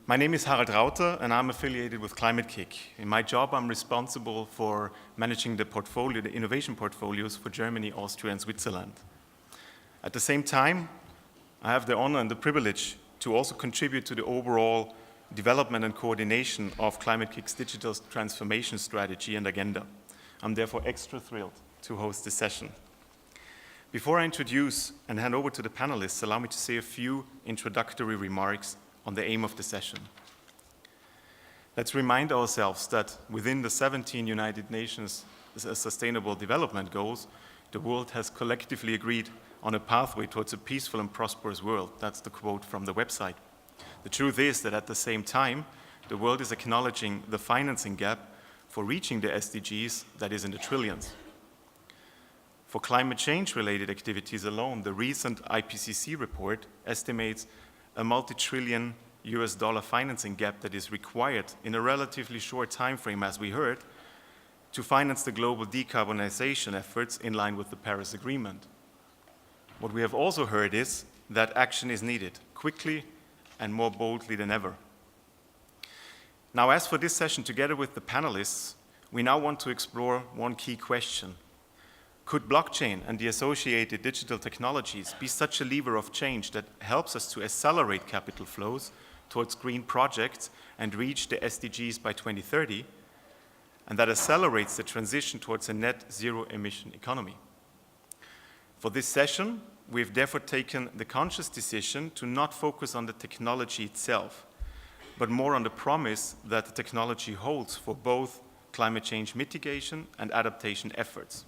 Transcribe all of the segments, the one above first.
My name is Harald Rauter, and I'm affiliated with Climate-KIC. In my job, I'm responsible for managing the innovation portfolios for Germany, Austria, and Switzerland. At the same time, I have the honor and the privilege to also contribute to the overall development and coordination of Climate-KIC's digital transformation strategy and agenda. I'm therefore extra thrilled to host this session. Before I introduce and hand over to the panelists, allow me to say a few introductory remarks on the aim of the session. Let's remind ourselves that within the 17 United Nations Sustainable Development Goals, the world has collectively agreed on a pathway towards a peaceful and prosperous world. That's the quote from the website. The truth is that at the same time, the world is acknowledging the financing gap for reaching the SDGs that is in the trillions. For climate change-related activities alone, the recent IPCC report estimates a multi-trillion US dollar financing gap that is required in a relatively short time frame, as we heard, to finance the global decarbonization efforts in line with the Paris Agreement. What we have also heard is that action is needed, quickly and more boldly than ever. Now, as for this session, together with the panelists, we now want to explore one key question. Could blockchain and the associated digital technologies be such a lever of change that helps us to accelerate capital flows towards green projects and reach the SDGs by 2030, and that accelerates the transition towards a net zero emission economy? For this session, we've therefore taken the conscious decision to not focus on the technology itself, but more on the promise that the technology holds for both climate change mitigation and adaptation efforts.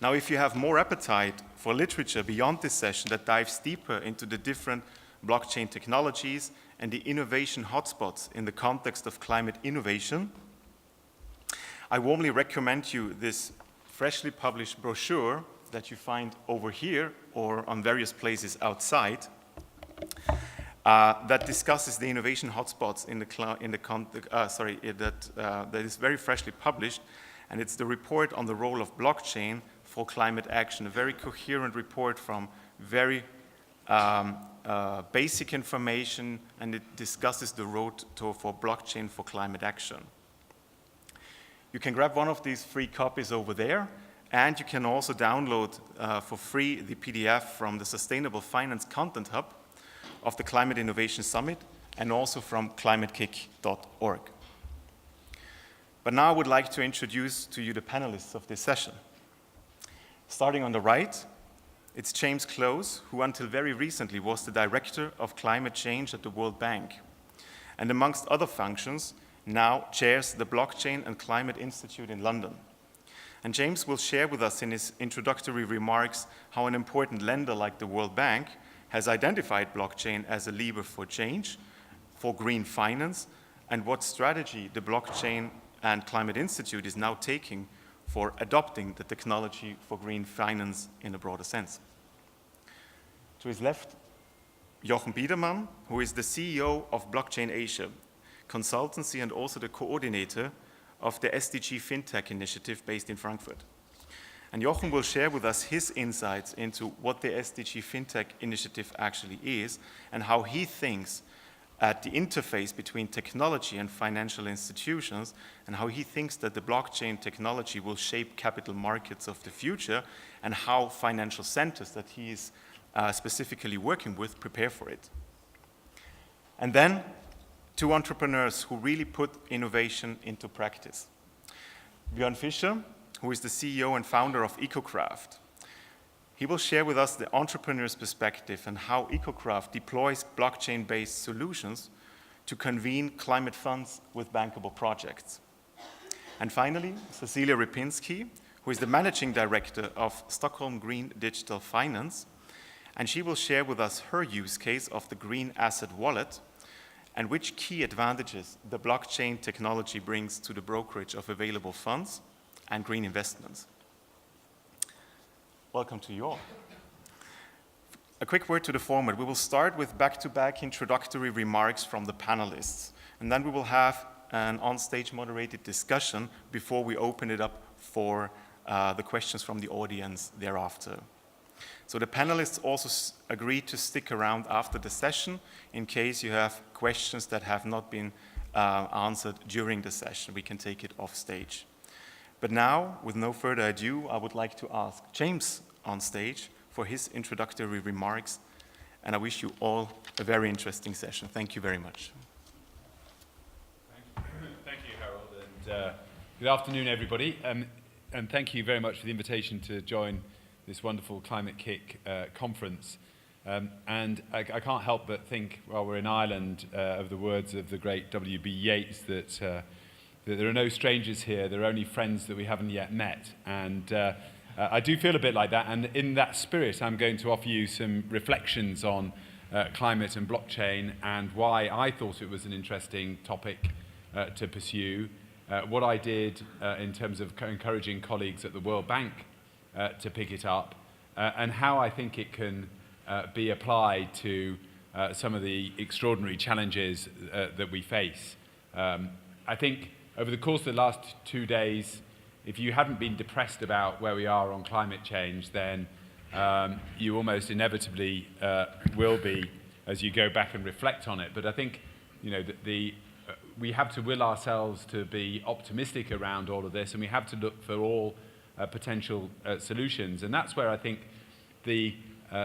Now, if you have more appetite for literature beyond this session that dives deeper into the different blockchain technologies and the innovation hotspots in the context of climate innovation, I warmly recommend you this freshly published brochure that you find over here or on various places outside that discusses the innovation hotspots that is very freshly published, and it's the report on the role of blockchain for climate action, a very coherent report from very basic information, and it discusses the road for blockchain for climate action. You can grab one of these free copies over there, and you can also download for free the PDF from the Sustainable Finance Content Hub of the Climate Innovation Summit and also from climatekic.org. But now I would like to introduce to you the panelists of this session. Starting on the right, it's James Close, who until very recently was the Director of Climate Change at the Worldbank, and amongst other functions, now chairs the Blockchain and Climate Institute in London. And James will share with us in his introductory remarks how an important lender like the World Bank has identified blockchain as a lever for change, for green finance, and what strategy the Blockchain and Climate Institute is now taking for adopting the technology for green finance in a broader sense. To his left, Jochen Biedermann, who is the CEO of Blockchain Asia consultancy and also the coordinator of the SDG Fintech initiative based in Frankfurt. And Jochen will share with us his insights into what the SDG Fintech initiative actually is and how he thinks at the interface between technology and financial institutions, and how he thinks that the blockchain technology will shape capital markets of the future, and how financial centers that he is specifically working with prepare for it. And then, two entrepreneurs who really put innovation into practice. Bjoern Fischer, who is the CEO and founder of EcoKraft. He will share with us the entrepreneur's perspective and how EcoKraft deploys blockchain-based solutions to convene climate funds with bankable projects. And finally, Cecilia Repinski, who is the managing director of Stockholm Green Digital Finance, and she will share with us her use case of the Green Asset Wallet and which key advantages the blockchain technology brings to the brokerage of available funds and green investments. Welcome to you all. A quick word to the format. We will start with back-to-back introductory remarks from the panelists, and then we will have an on-stage moderated discussion before we open it up for the questions from the audience thereafter. So the panelists also agreed to stick around after the session in case you have questions that have not been answered during the session. We can take it off stage. But now, with no further ado, I would like to ask James on stage for his introductory remarks, and I wish you all a very interesting session. Thank you very much. Thank you, Harald, and good afternoon, everybody, and thank you very much for the invitation to join this wonderful Climate-KIC conference. And I can't help but think, while we're in Ireland, of the words of the great W.B. Yeats, that there are no strangers here, there are only friends that we haven't yet met. And I do feel a bit like that, and in that spirit I'm going to offer you some reflections on climate and blockchain and why I thought it was an interesting topic to pursue, what I did in terms of encouraging colleagues at the Worldbank to pick it up, and how I think it can be applied to some of the extraordinary challenges that we face. I think over the course of the last 2 days, if you hadn't been depressed about where we are on climate change, then you almost inevitably will be as you go back and reflect on it. But I think, you know, we have to will ourselves to be optimistic around all of this, and we have to look for all potential solutions. And that's where I think the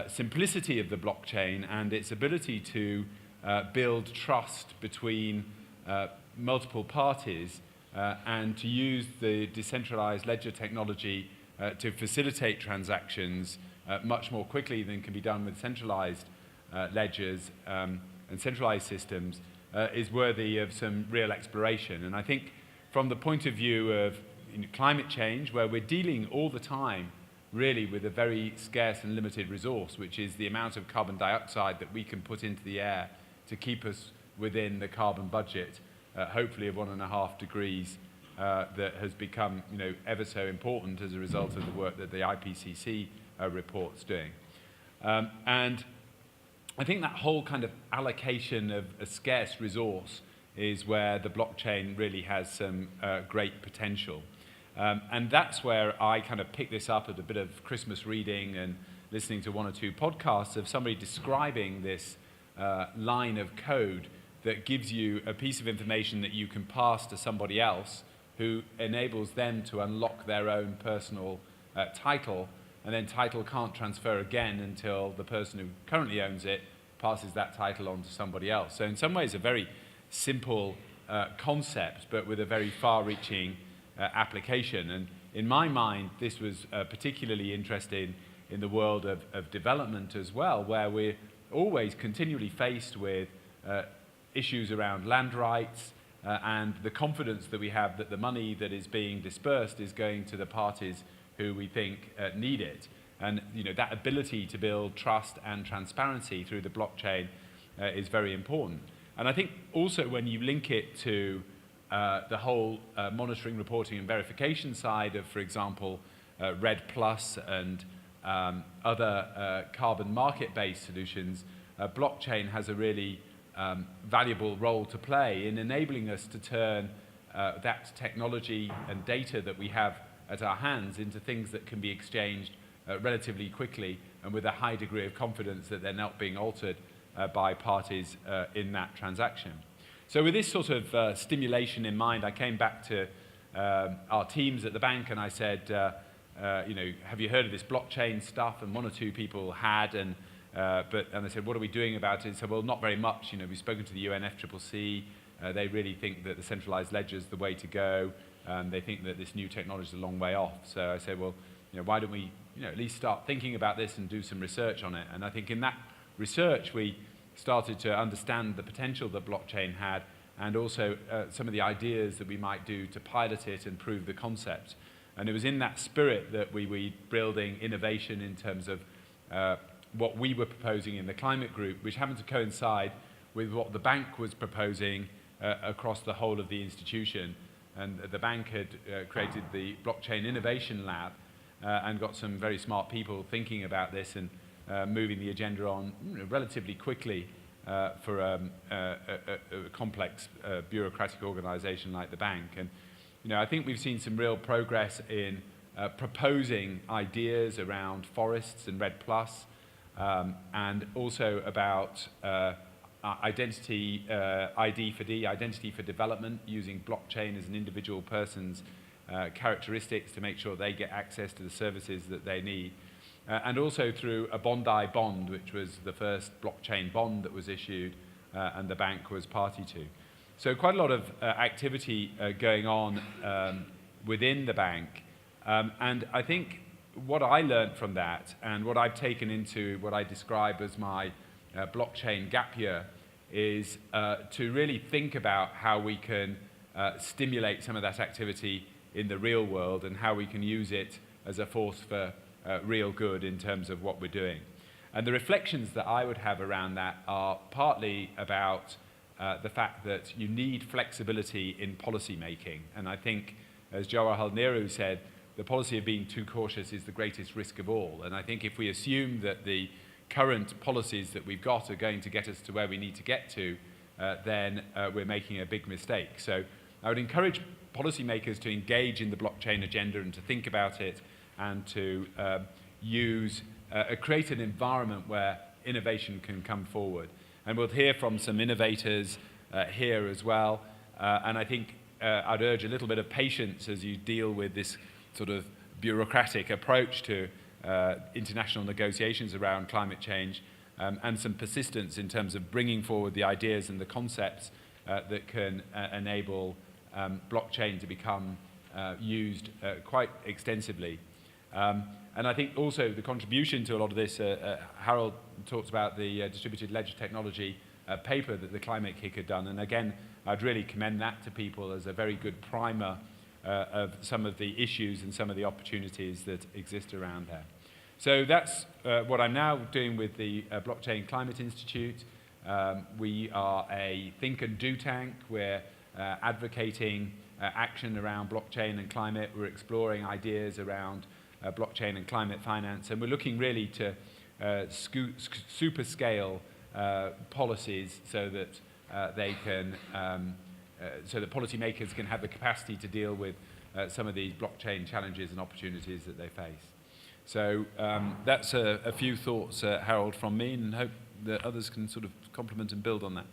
simplicity of the blockchain and its ability to build trust between multiple parties and to use the decentralized ledger technology to facilitate transactions much more quickly than can be done with centralized ledgers and centralized systems is worthy of some real exploration. And I think from the point of view of climate change, where we're dealing all the time really with a very scarce and limited resource, which is the amount of carbon dioxide that we can put into the air to keep us within the carbon budget, hopefully of 1.5 degrees, that has become, you know, ever so important as a result of the work that the IPCC report's doing. And I think that whole kind of allocation of a scarce resource is where the blockchain really has some great potential. And that's where I kind of picked this up at a bit of Christmas reading and listening to 1 or 2 podcasts of somebody describing this line of code that gives you a piece of information that you can pass to somebody else who enables them to unlock their own personal title, and then title can't transfer again until the person who currently owns it passes that title on to somebody else. So in some ways a very simple concept, but with a very far-reaching application. And in my mind, this was particularly interesting in the world of development as well, where we're always continually faced with issues around land rights and the confidence that we have that the money that is being dispersed is going to the parties who we think need it. And you know, that ability to build trust and transparency through the blockchain is very important. And I think also when you link it to the whole monitoring, reporting and verification side of, for example, RED+ and other carbon market-based solutions, blockchain has a really valuable role to play in enabling us to turn that technology and data that we have at our hands into things that can be exchanged relatively quickly and with a high degree of confidence that they're not being altered by parties in that transaction. So with this sort of stimulation in mind, I came back to our teams at the bank and I said, you know, have you heard of this blockchain stuff? And 1 or 2 people had, and I said, what are we doing about it? So, well, not very much. You know, we've spoken to the UNFCCC. They really think that the centralized ledger is the way to go. They think that this new technology is a long way off. So I said, well, you know, why don't we, you know, at least start thinking about this and do some research on it? And I think in that research, we started to understand the potential that blockchain had, and also some of the ideas that we might do to pilot it and prove the concept. And it was in that spirit that we were building innovation in terms of what we were proposing in the climate group, which happened to coincide with what the bank was proposing across the whole of the institution. And the bank had created the Blockchain Innovation Lab and got some very smart people thinking about this and moving the agenda on relatively quickly for a complex bureaucratic organization like the bank. And you know, I think we've seen some real progress in proposing ideas around forests and RED+, and also about identity for development, using blockchain as an individual person's characteristics to make sure they get access to the services that they need. And also through a Bondi bond, which was the first blockchain bond that was issued and the bank was party to. So quite a lot of activity going on within the bank. And I think what I learned from that and what I've taken into what I describe as my blockchain gap year is to really think about how we can stimulate some of that activity in the real world and how we can use it as a force for real good in terms of what we're doing. And the reflections that I would have around that are partly about the fact that you need flexibility in policy making. And I think, as Jawaharlal Nehru said, the policy of being too cautious is the greatest risk of all. And I think if we assume that the current policies that we've got are going to get us to where we need to get to, then we're making a big mistake. So I would encourage policymakers to engage in the blockchain agenda and to think about it and to create an environment where innovation can come forward. And we'll hear from some innovators here as well. And I think I'd urge a little bit of patience as you deal with this sort of bureaucratic approach to international negotiations around climate change, and some persistence in terms of bringing forward the ideas and the concepts that can enable blockchain to become used quite extensively. And I think also the contribution to a lot of this, Harald talked about the distributed ledger technology paper that the Climate-KIC had done. And again, I'd really commend that to people as a very good primer of some of the issues and some of the opportunities that exist around there. So that's what I'm now doing with the Blockchain Climate Institute. We are a think and do tank. We're advocating action around blockchain and climate. We're exploring ideas around blockchain and climate finance, and we're looking really to super scale policies so that they can, so that policymakers can have the capacity to deal with some of these blockchain challenges and opportunities that they face. So that's a few thoughts, Harald, from me, and hope that others can sort of complement and build on that.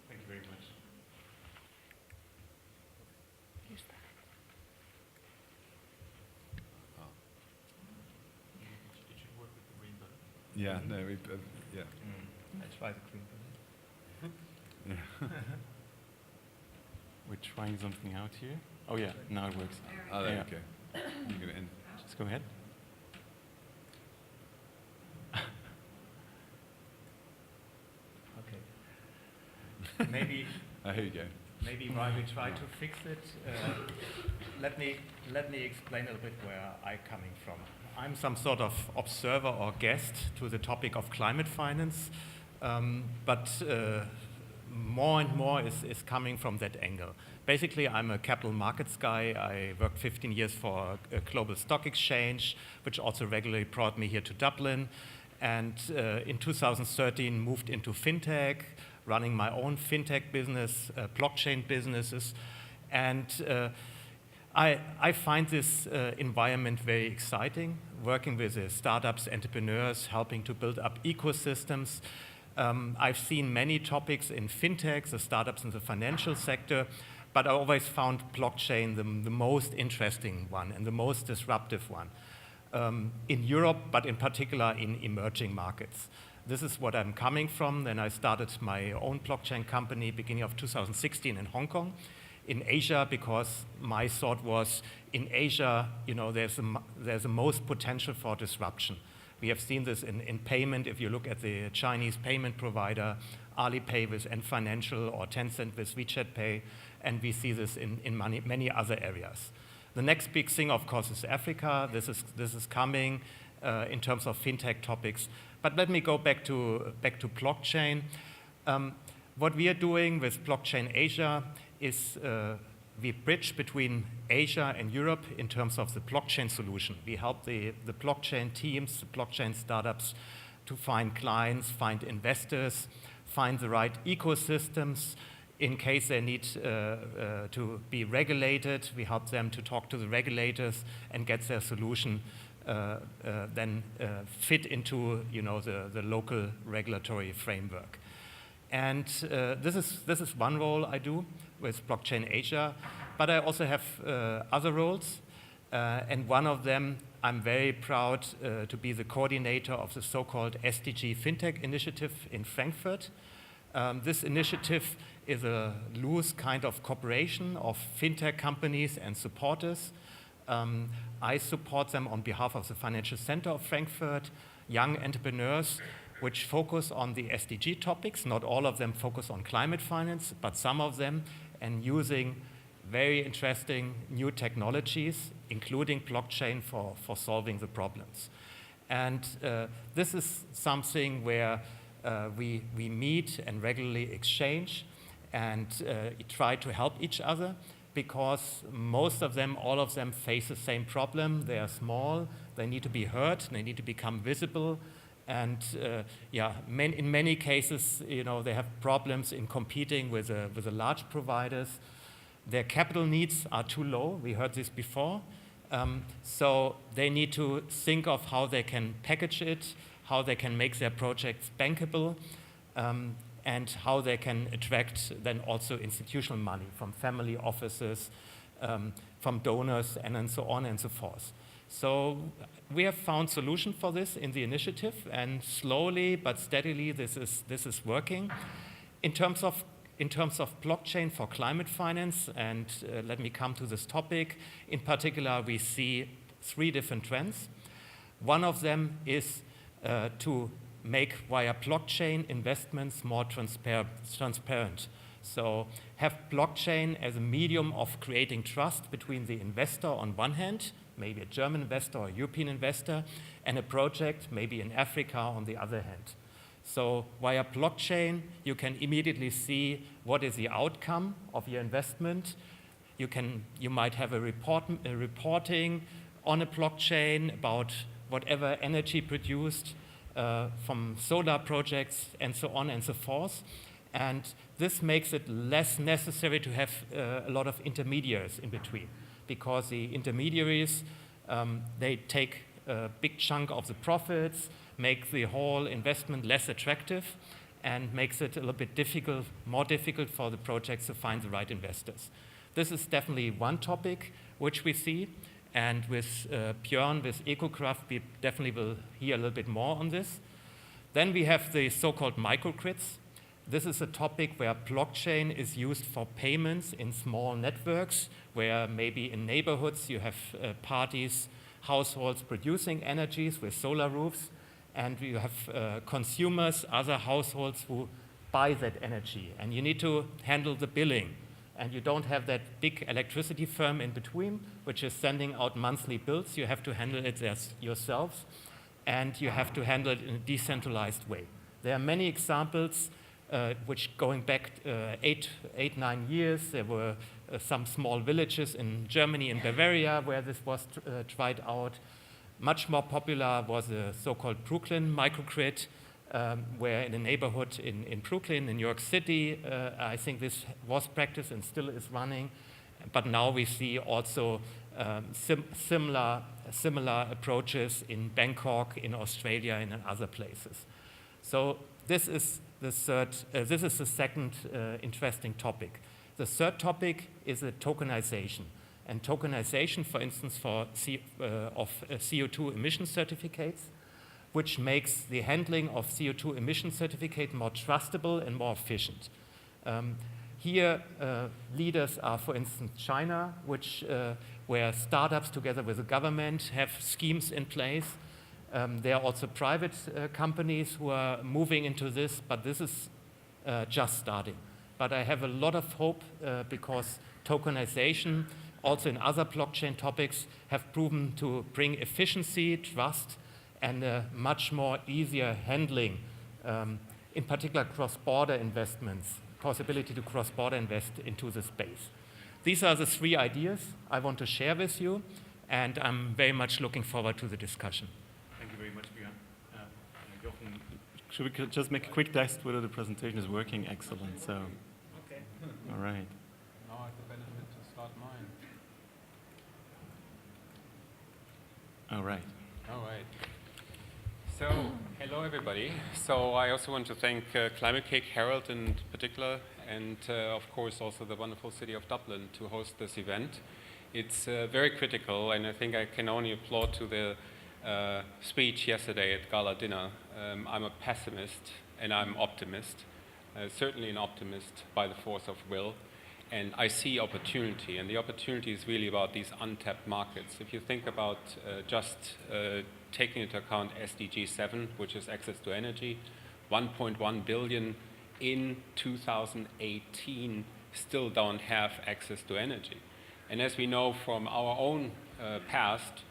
Thank you very much. It should work with the green button. Yeah, no, yeah. I try the green button. Yeah. We're trying something out here. Oh yeah, now it works. Oh, there yeah. you go. You're going to end. Just go ahead. Okay. Maybe. Here you go. Maybe while we try to fix it, let me explain a little bit where I'm coming from. I'm some sort of observer or guest to the topic of climate finance, but more and more is coming from that angle. Basically, I'm a capital markets guy. I worked 15 years for a global stock exchange, which also regularly brought me here to Dublin. And in 2013, moved into Fintech, running my own Fintech business, blockchain businesses. And I find this environment very exciting, working with startups, entrepreneurs, helping to build up ecosystems. I've seen many topics in Fintech, the startups in the financial sector, but I always found blockchain the most interesting one and the most disruptive one in Europe, but in particular in emerging markets. This is what I'm coming from. Then I started my own blockchain company beginning of 2016 in Hong Kong, in Asia, because my thought was in Asia, you know, there's the most potential for disruption. We have seen this in payment. If you look at the Chinese payment provider, Alipay with Ant Financial or Tencent with WeChat Pay, and we see this in many other areas. The next big thing, of course, is Africa. This is coming in terms of fintech topics. But let me go back to blockchain. What we are doing with Blockchain Asia is we bridge between Asia and Europe in terms of the blockchain solution. We help the blockchain teams, the blockchain startups to find clients, find investors, find the right ecosystems, in case they need to be regulated, we help them to talk to the regulators and get their solution then fit into the local regulatory framework. And this is one role I do with Blockchain Asia, but I also have other roles, and one of them, I'm very proud to be the coordinator of the so-called SDG Fintech initiative in Frankfurt. This initiative is a loose kind of cooperation of fintech companies and supporters. I support them on behalf of the Financial Center of Frankfurt, young entrepreneurs which focus on the SDG topics. Not all of them focus on climate finance, but some of them, and using very interesting new technologies, including blockchain for solving the problems. And this is something where we meet and regularly exchange and try to help each other, because most of them, all of them, face the same problem. They are small, they need to be heard, they need to become visible, and in many cases, they have problems in competing with the large providers. Their capital needs are too low. We heard this before. So they need to think of how they can package it, how they can make their projects bankable, and how they can attract then also institutional money from family offices, from donors, and so on and so forth. So we have found solution for this in the initiative, and slowly but steadily this is working. In terms of blockchain for climate finance, and let me come to this topic, in particular we see 3 different trends. One of them is to make via blockchain investments more transparent. So have blockchain as a medium of creating trust between the investor on one hand, maybe a German investor or a European investor, and a project maybe in Africa on the other hand. So via blockchain, you can immediately see what is the outcome of your investment. You might have a reporting on a blockchain about whatever energy produced from solar projects and so on and so forth. And this makes it less necessary to have a lot of intermediaries in between, because the intermediaries, they take a big chunk of the profits, make the whole investment less attractive, and makes it a little bit more difficult for the projects to find the right investors. This is definitely one topic which we see, and with Bjoern, with EcoKraft, we definitely will hear a little bit more on this. Then we have the so-called microgrids. This is a topic where blockchain is used for payments in small networks, where maybe in neighborhoods you have parties, households producing energies with solar roofs, and you have consumers, other households who buy that energy. And you need to handle the billing. And you don't have that big electricity firm in between, which is sending out monthly bills. You have to handle it yourselves, and you have to handle it in a decentralized way. There are many examples which going back 9 years, there were some small villages in Germany and Bavaria where this was tried out. Much more popular was the so-called Brooklyn microgrid, where in a neighborhood in Brooklyn, in New York City, I think this was practiced and still is running. But now we see also similar approaches in Bangkok, in Australia, and in other places. So this is the second interesting topic. The third topic is the tokenization. And tokenization, for instance, of CO2 emission certificates, which makes the handling of CO2 emission certificate more trustable and more efficient. Here, leaders are, for instance, China, where startups together with the government have schemes in place. There are also private companies who are moving into this, but this is just starting. But I have a lot of hope because tokenization, also in other blockchain topics, have proven to bring efficiency, trust, and a much more easier handling, in particular cross-border investments, possibility to cross-border invest into the space. These are the 3 ideas I want to share with you, and I'm very much looking forward to the discussion. Thank you very much, Bjoern. Jochen, should we just make a quick test whether the presentation is working? Excellent. So, okay. All right. Now I have the benefit to start mine. All right. All right. So, hello everybody. So I also want to thank Climate-KIC, Harald in particular, and of course also the wonderful city of Dublin to host this event. It's very critical, and I think I can only applaud to the speech yesterday at gala dinner. I'm a pessimist and I'm optimist, certainly an optimist by the force of will. And I see opportunity, and the opportunity is really about these untapped markets. If you think about just taking into account SDG 7, which is access to energy, 1.1 billion in 2018 still don't have access to energy. And as we know from our own past,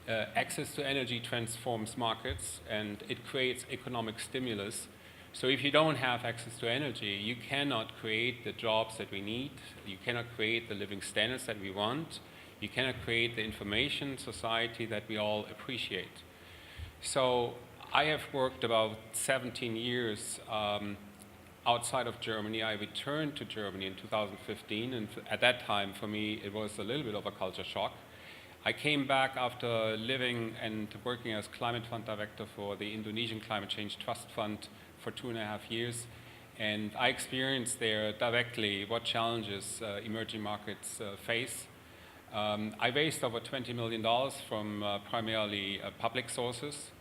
access to energy transforms markets and it creates economic stimulus. So if you don't have access to energy, you cannot create the jobs that we need, you cannot create the living standards that we want, you cannot create the information society that we all appreciate. So I have worked about 17 years outside of Germany. I returned to Germany in 2015, and at that time for me it was a little bit of a culture shock. I came back after living and working as climate fund director for the Indonesian Climate Change Trust Fund for 2.5 years, and I experienced there directly what challenges emerging markets face. I raised over $20 million from primarily public sources,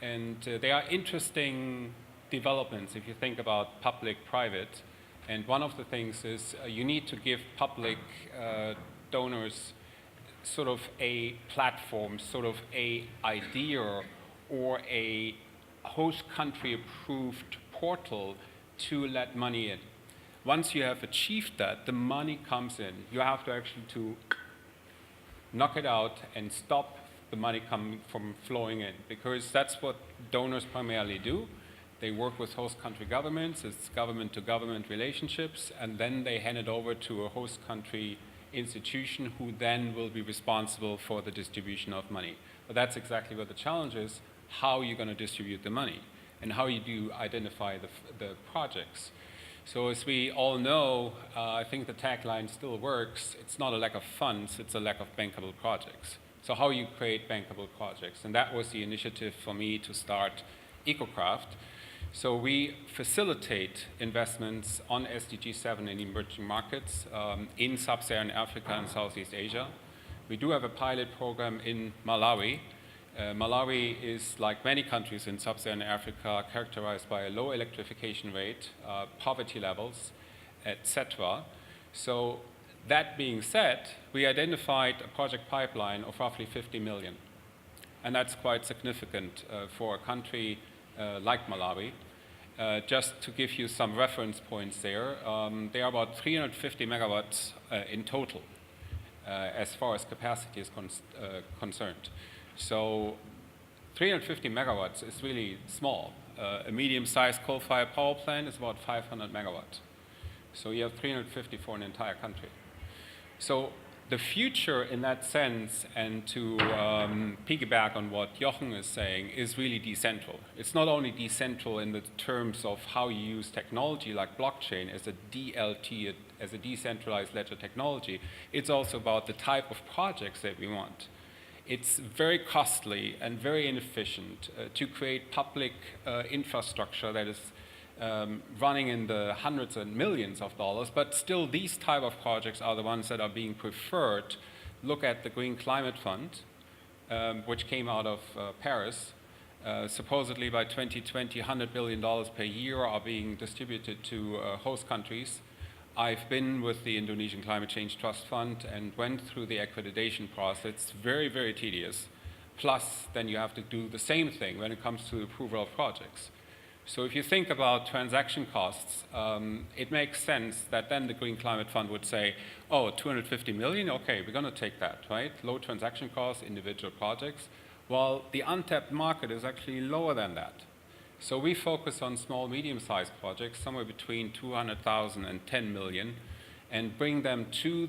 and they are interesting developments if you think about public-private. And one of the things is you need to give public donors sort of a platform, sort of a idea or a host country approved portal to let money in. Once you have achieved that, the money comes in. You have to actually to knock it out and stop the money coming from flowing in, because that's what donors primarily do. They work with host country governments, it's government to government relationships, and then they hand it over to a host country institution who then will be responsible for the distribution of money. But that's exactly what the challenge is. How you're going to distribute the money and how you do identify the projects. So as we all know, I think the tagline still works. It's not a lack of funds, it's a lack of bankable projects. So how you create bankable projects. And that was the initiative for me to start EcoKraft. So we facilitate investments on SDG 7 in emerging markets in sub-Saharan Africa and Southeast Asia. We do have a pilot program in Malawi. Malawi is, like many countries in sub-Saharan Africa, characterized by a low electrification rate, poverty levels, etc. So that being said, we identified a project pipeline of roughly 50 million. And that's quite significant for a country like Malawi. Just to give you some reference points there, there are about 350 megawatts in total as far as capacity is concerned. So 350 megawatts is really small. A medium-sized coal-fired power plant is about 500 megawatts. So you have 350 for an entire country. So the future in that sense, and to piggyback on what Jochen is saying, is really decentral. It's not only decentral in the terms of how you use technology like blockchain as a DLT, as a decentralized ledger technology, it's also about the type of projects that we want. It's very costly and very inefficient to create public infrastructure that is running in the hundreds and millions of dollars, but still these type of projects are the ones that are being preferred. Look at the Green Climate Fund, which came out of Paris. Supposedly by 2020, $100 billion per year are being distributed to host countries. I've been with the Indonesian Climate Change Trust Fund and went through the accreditation process. It's very, very tedious. Plus, then you have to do the same thing when it comes to the approval of projects. So if you think about transaction costs, it makes sense that then the Green Climate Fund would say, oh, 250 million, okay, we're going to take that, right? Low transaction costs, individual projects. While the untapped market is actually lower than that. So we focus on small, medium-sized projects, somewhere between 200,000 and 10 million, and bring them to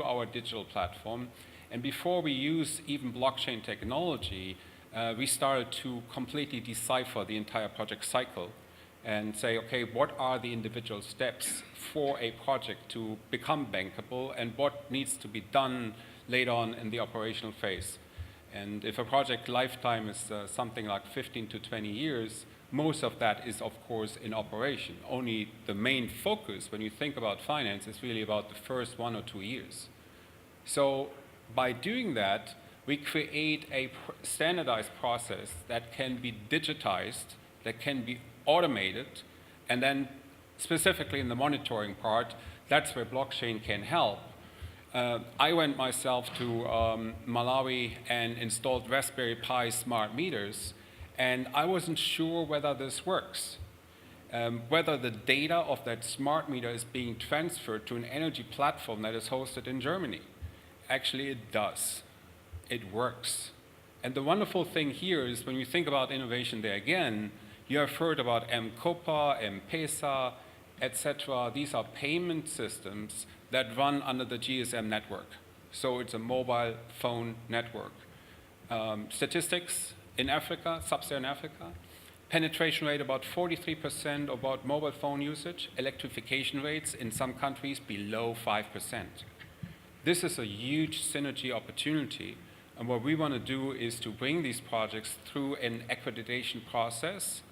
our digital platform. And before we use even blockchain technology, we started to completely decipher the entire project cycle. and say, okay, what are the individual steps for a project to become bankable and what needs to be done later on in the operational phase. And if a project lifetime is something like 15 to 20 years, most of that is, of course, in operation. Only the main focus, when you think about finance, is really about the first 1 or 2 years. So by doing that, we create a standardized process that can be digitized, that can be automated, and then specifically in the monitoring part, that's where blockchain can help. I went myself to Malawi and installed Raspberry Pi smart meters, and I wasn't sure whether this works, whether the data of that smart meter is being transferred to an energy platform that is hosted in Germany. Actually, it does. It works. And the wonderful thing here is when you think about innovation there again, you have heard about M-Copa, M-Pesa, etc. These are payment systems that run under the GSM network. So it's a mobile phone network. Statistics in Africa, sub-Saharan Africa, penetration rate about 43% about mobile phone usage, electrification rates in some countries below 5%. This is a huge synergy opportunity, and what we want to do is to bring these projects through an accreditation process,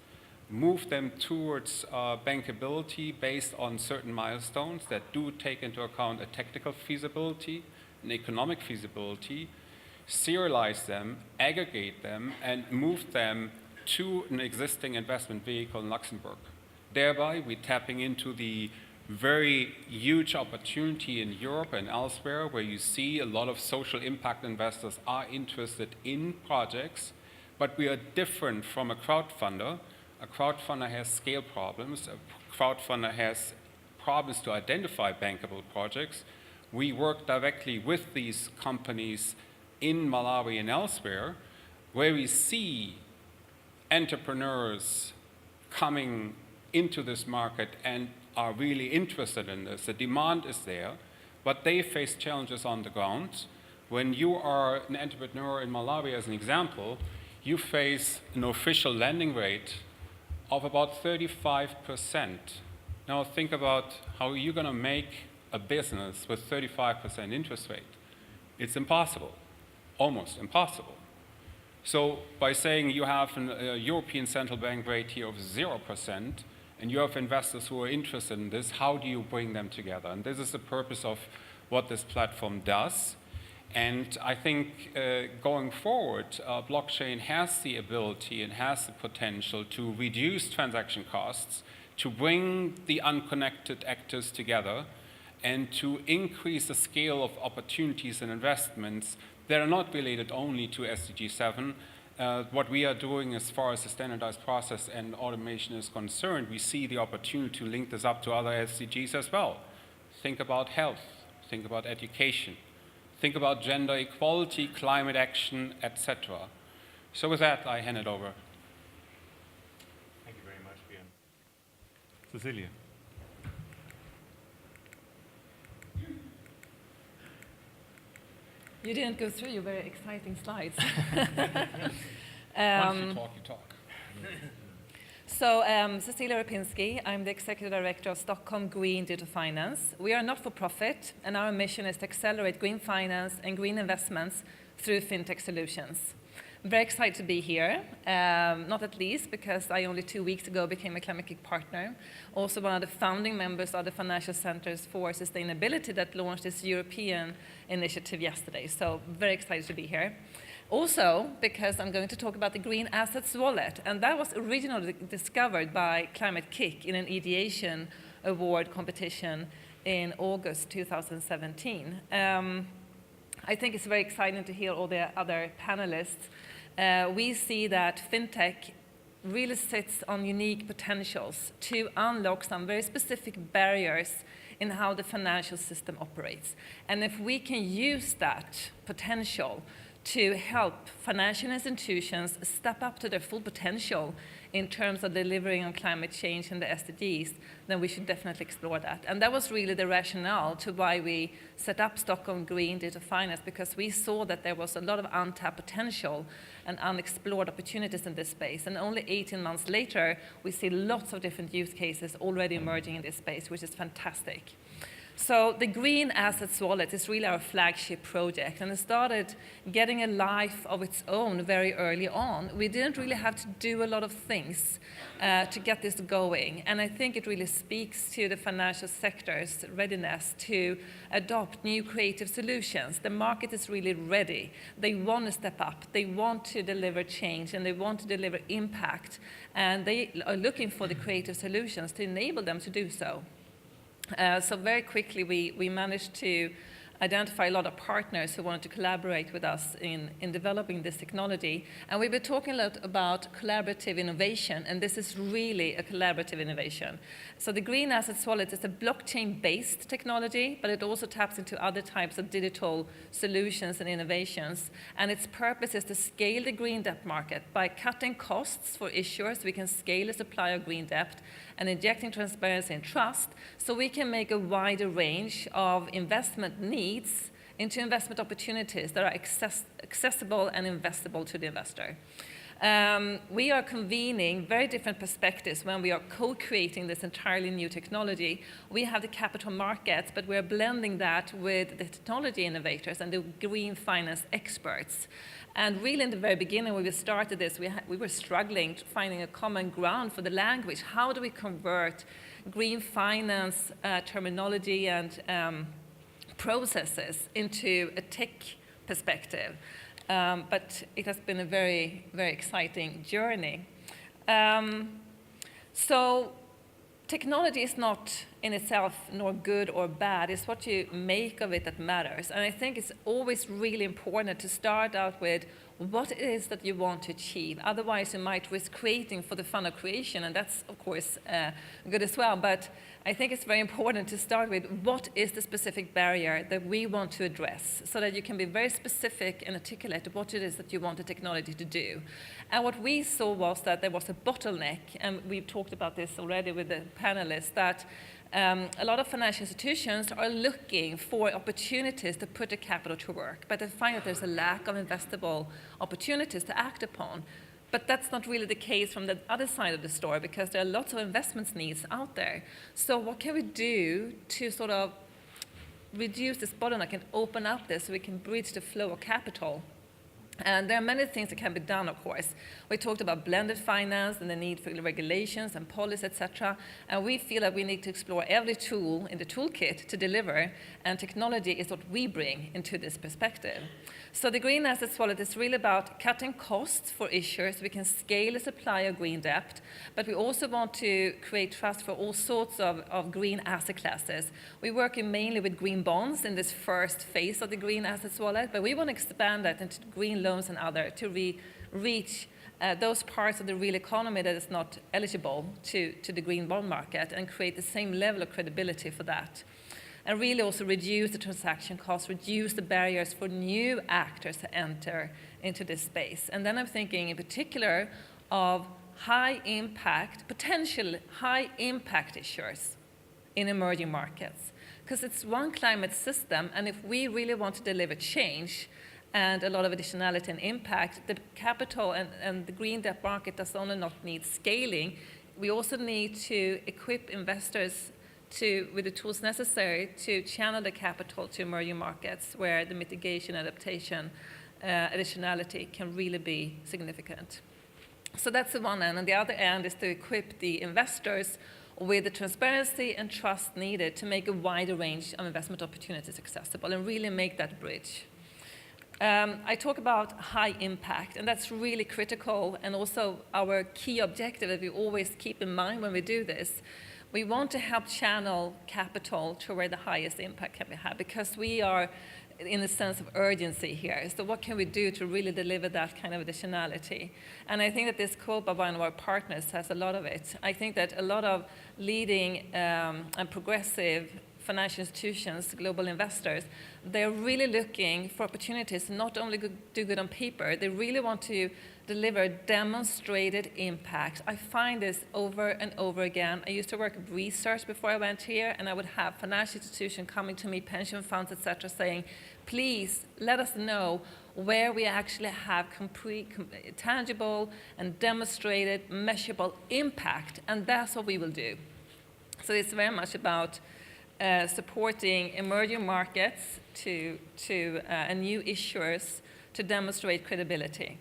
move them towards bankability based on certain milestones that do take into account a technical feasibility, an economic feasibility, serialize them, aggregate them, and move them to an existing investment vehicle in Luxembourg. Thereby, we're tapping into the very huge opportunity in Europe and elsewhere where you see a lot of social impact investors are interested in projects, but we are different from a crowdfunder. A crowdfunder has scale problems. A crowdfunder has problems to identify bankable projects. We work directly with these companies in Malawi and elsewhere where we see entrepreneurs coming into this market and are really interested in this. The demand is there, but they face challenges on the ground. When you are an entrepreneur in Malawi, as an example, you face an official lending rate of about 35%. Now think about how you're going to make a business with 35% interest rate. It's impossible, almost impossible. So by saying you have a European Central Bank rate here of 0%, and you have investors who are interested in this, how do you bring them together? And this is the purpose of what this platform does. And I think going forward, blockchain has the ability and has the potential to reduce transaction costs, to bring the unconnected actors together, and to increase the scale of opportunities and investments that are not related only to SDG 7. What we are doing as far as the standardized process and automation is concerned, we see the opportunity to link this up to other SDGs as well. Think about health, think about education, think about gender equality, climate action, etc. So with that, I hand it over. Thank you very much, Bjoern. Cecilia. You didn't go through your very exciting slides. Once you talk, you talk. So, Cecilia Repinski, I'm the Executive Director of Stockholm Green Digital Finance. We are not-for-profit, and our mission is to accelerate green finance and green investments through Fintech solutions. I'm very excited to be here, not at least because I only 2 weeks ago became a Climate-KIC partner, also one of the founding members of the Financial Centers for Sustainability that launched this European initiative yesterday. So very excited to be here. Also, because I'm going to talk about the Green Assets Wallet, and that was originally discovered by Climate-KIC in an ideation award competition in August 2017. I think it's very exciting to hear all the other panelists. We see that Fintech really sits on unique potentials to unlock some very specific barriers in how the financial system operates. And if we can use that potential to help financial institutions step up to their full potential in terms of delivering on climate change and the SDGs, then we should definitely explore that. And that was really the rationale to why we set up Stockholm Green Digital Finance, because we saw that there was a lot of untapped potential and unexplored opportunities in this space. And only 18 months later, we see lots of different use cases already emerging in this space, which is fantastic. So the Green Assets Wallet is really our flagship project, and it started getting a life of its own very early on. We didn't really have to do a lot of things to get this going, and I think it really speaks to the financial sector's readiness to adopt new creative solutions. The market is really ready. They want to step up. They want to deliver change, and they want to deliver impact, and they are looking for the creative solutions to enable them to do so. So very quickly, we managed to identify a lot of partners who wanted to collaborate with us in developing this technology. And we've been talking a lot about collaborative innovation, and this is really a collaborative innovation. So the Green Assets Wallet is a blockchain-based technology, but it also taps into other types of digital solutions and innovations. And its purpose is to scale the green debt market by cutting costs for issuers. We can scale the supply of green debt and injecting transparency and trust, so we can make a wider range of investment needs into investment opportunities that are accessible and investable to the investor. We are convening very different perspectives when we are co-creating this entirely new technology. We have the capital markets, but we're blending that with the technology innovators and the green finance experts. And really in the very beginning when we started this, we were struggling to finding a common ground for the language. How do we convert green finance terminology and processes into a tech perspective? But it has been a very, very exciting journey. So technology is not in itself nor good or bad. It's what you make of it that matters. And I think it's always really important to start out with what it is that you want to achieve. Otherwise, you might risk creating for the fun of creation, and that's, of course, good as well. But I think it's very important to start with what is the specific barrier that we want to address, so that you can be very specific and articulate what it is that you want the technology to do. And what we saw was that there was a bottleneck, and we've talked about this already with the panelists, that a lot of financial institutions are looking for opportunities to put the capital to work, but they find that there's a lack of investable opportunities to act upon. But that's not really the case from the other side of the story, because there are lots of investment needs out there. So what can we do to sort of reduce this bottleneck and open up this so we can bridge the flow of capital? And there are many things that can be done, of course. We talked about blended finance and the need for regulations and policy, etc. And we feel that we need to explore every tool in the toolkit to deliver, and technology is what we bring into this perspective. So the Green Assets Wallet is really about cutting costs for issuers. We can scale the supply of green debt, but we also want to create trust for all sorts of green asset classes. We're working mainly with green bonds in this first phase of the Green Assets Wallet, but we want to expand that into green loans and other to reach those parts of the real economy that is not eligible to the green bond market, and create the same level of credibility for that. And really also reduce the transaction costs, reduce the barriers for new actors to enter into this space. And then I'm thinking in particular of high impact, potential high impact issuers in emerging markets. Because it's one climate system, and if we really want to deliver change and a lot of additionality and impact, the capital and the green debt market does only not need scaling, we also need to equip investors with the tools necessary to channel the capital to emerging markets where the mitigation, adaptation, additionality can really be significant. So that's the one end. And the other end is to equip the investors with the transparency and trust needed to make a wider range of investment opportunities accessible and really make that bridge. I talk about high impact, and that's really critical, and also our key objective that we always keep in mind when we do this. We want to help channel capital to where the highest impact can be had, because we are in a sense of urgency here. So what can we do to really deliver that kind of additionality? And I think that this quote by one of our partners has a lot of it. I think that a lot of leading and progressive financial institutions, global investors, they're really looking for opportunities to not only do good on paper, they really want to deliver demonstrated impact. I find this over and over again. I used to work with research before I went here, and I would have financial institutions coming to me, pension funds, etc., saying, please let us know where we actually have tangible and demonstrated, measurable impact, and that's what we will do. So it's very much about supporting emerging markets and new issuers to demonstrate credibility.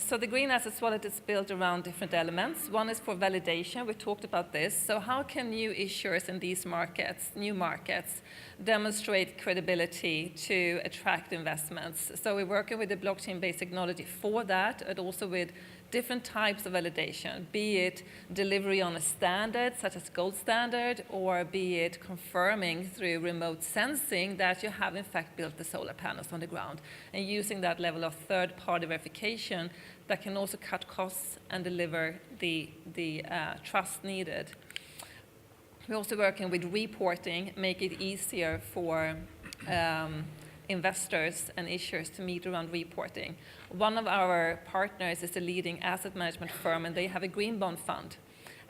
So the Green Assets Wallet is built around different elements. One is for validation. We talked about this. So how can new issuers in these markets, new markets, demonstrate credibility to attract investments? So we're working with the blockchain-based technology for that, and also with different types of validation, be it delivery on a standard, such as gold standard, or be it confirming through remote sensing that you have in fact built the solar panels on the ground, and using that level of third-party verification that can also cut costs and deliver the trust needed. We're also working with reporting, make it easier for investors and issuers to meet around reporting. One of our partners is a leading asset management firm, and they have a green bond fund.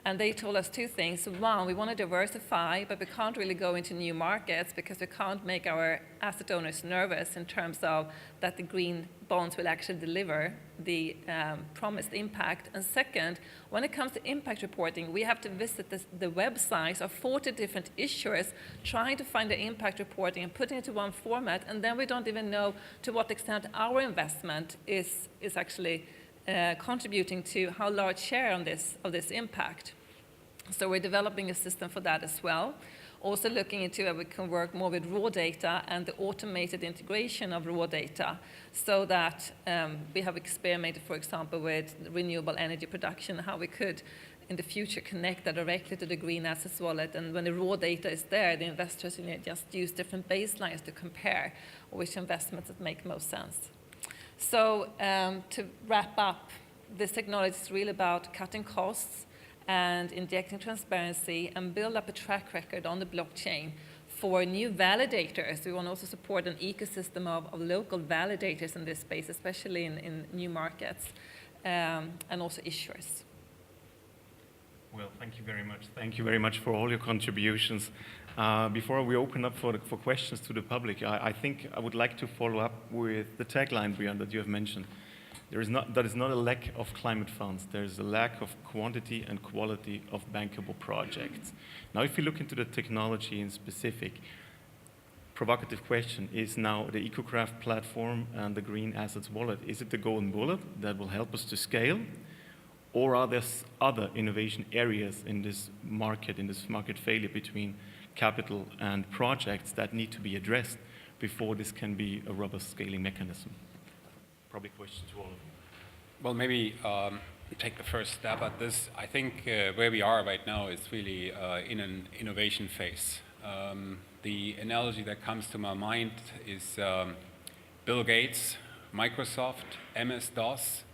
And they told us two things. One, we want to diversify, but we can't really go into new markets because we can't make our asset owners nervous in terms of that the green bonds will actually deliver the promised impact. And second, when it comes to impact reporting, we have to visit the websites of 40 different issuers trying to find the impact reporting and putting it into one format, and then we don't even know to what extent our investment is actually contributing to how large share of this impact. So we're developing a system for that as well. Also looking into how we can work more with raw data and the automated integration of raw data, so that we have experimented, for example, with renewable energy production, how we could in the future connect that directly to the Green Assets Wallet, and when the raw data is there, the investors just use different baselines to compare which investments that make most sense. So to wrap up, this technology is really about cutting costs and injecting transparency and build up a track record on the blockchain for new validators. We want to also support an ecosystem of local validators in this space, especially in new markets, and also issuers. Well, thank you very much. Thank you very much for all your contributions. Before we open up for questions to the public, I think I would like to follow up with the tagline, Bjoern, that you have mentioned. There is not a lack of climate funds. There is a lack of quantity and quality of bankable projects. Now, if you look into the technology in specific, provocative question, is now the EcoKraft platform and the Green Assets Wallet, is it the golden bullet that will help us to scale? Or are there other innovation areas in this market failure between capital and projects that need to be addressed before this can be a robust scaling mechanism? Probably a question to all of you. Well, maybe take the first stab at this. I think where we are right now is really in an innovation phase. The analogy that comes to my mind is Bill Gates, Microsoft, MS-DOS.